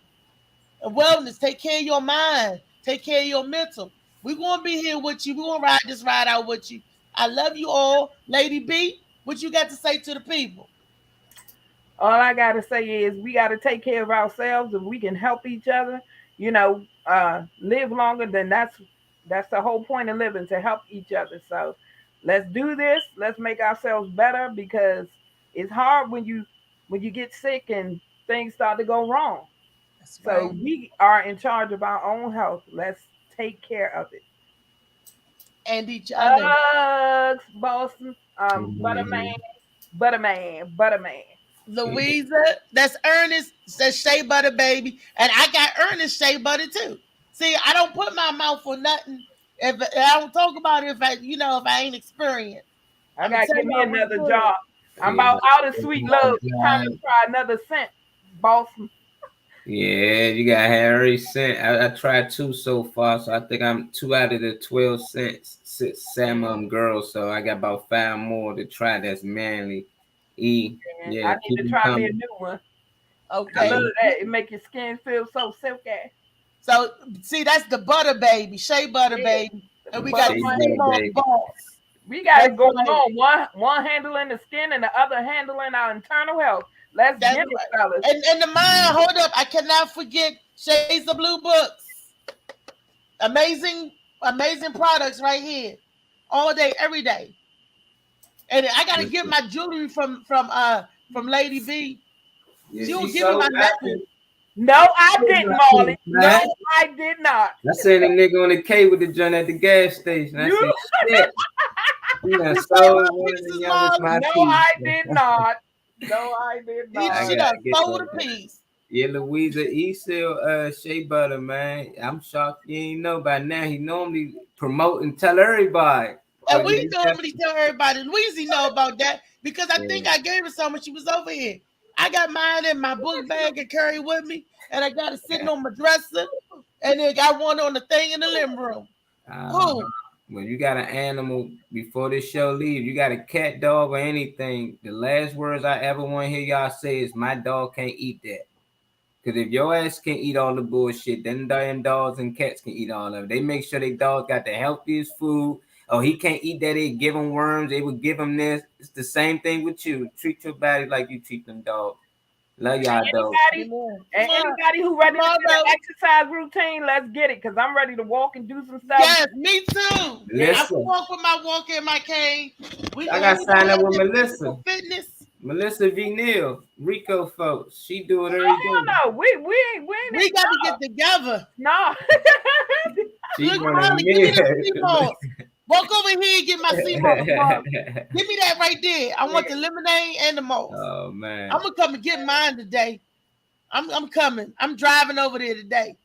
And wellness, take care of your mind. Take care of your mental. We're going to be here with you. We're going to ride this ride out with you. I love you all. Lady B, what you got to say to the people? All I got to say is we got to take care of ourselves. If we can help each other, live longer, then that's the whole point of living, to help each other. So let's do this. Let's make ourselves better, because it's hard when you get sick and things start to go wrong. That's so right. We are in charge of our own health. Let's take care of it. And each other. Boston, Butterman. Louisa, that's Ernest, says Shea Butter Baby. And I got Ernest Shea Butter too. See, I don't put my mouth for nothing. If I don't talk about it, if I ain't experienced. I gotta give me another job. I'm about out of sweet love. It's time to try another scent, Boston. Yeah, you got Harry scent. I tried 2 so far, so I think I'm 2 out of the 12 scents. Some of them girls, so I got about 5 more to try. That's manly. E. Yeah, I need to try me a new one. Okay. I love that. It make your skin feel so silky. So see, that's the Butter Baby, Shea Butter Baby, and we got CMOS boss. We got it going on. One handling the skin and the other handling our internal health. Let's get it, fellas. And the mind, hold up, I cannot forget Shades of Blue books. Amazing products right here, all day, every day. And I gotta get my jewelry from Lady B. She'll give me my necklace. No, I didn't, Molly. No, I did not. I seen a nigga on the K with the joint at the gas station. I said, shit. No, I did not. No, I did not. She done sold a piece. Yeah, Louisa E. sell Shea Butter, man. I'm shocked you ain't know by now. He normally promote and tell everybody. And we normally tell everybody. Louisa know about that because I think I gave her some when she was over here. I got mine in my book bag and carry with me, and I got it sitting on my dresser, and then got one on the thing in the living room. When you got an animal before this show leaves, you got a cat, dog, or anything, the last words I ever want to hear y'all say is, my dog can't eat that. Because if your ass can't eat all the bullshit, then damn dogs and cats can eat all of it. They make sure their dog got the healthiest food. Oh, he can't eat that. They give him worms. They would give him this. It's the same thing with you. Treat your body like you treat them dogs. Love y'all, dogs. Anybody who ready to do an exercise routine, let's get it. Because I'm ready to walk and do some stuff. Yes, me too. Listen. I can walk with my walker and my cane. I got to sign up with Melissa. Fitness. Melissa V. Neal, Rico folks. She do it every day. No, we got to get together. No. Look, Molly, give me the CMOS. Walk over here and get my CMOS. Give me that right there. I want the lemonade and the moss. Oh man. I'm gonna come and get mine today. I'm coming. I'm driving over there today.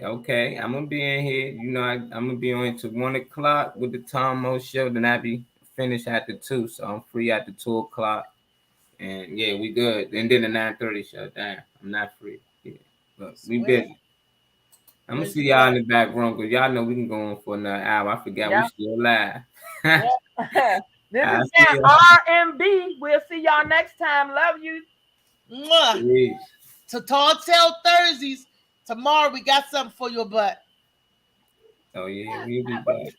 Okay. I'm gonna be in here. You know, I'm gonna be on until 1:00 with the Tom Mo show. Then I be finished after 2, so I'm free after 2:00. And yeah, we good. And then the 9:30 shut down. I'm not free. Yeah. But we Swear. busy. I'm gonna see y'all in the back room because y'all know we can go on for another hour. I forgot we still live. This I is see RMB. We'll see y'all next time. Love you. Mwah. Peace. To Tall Tale Thursdays. Tomorrow we got something for your butt. Oh yeah, we'll be back.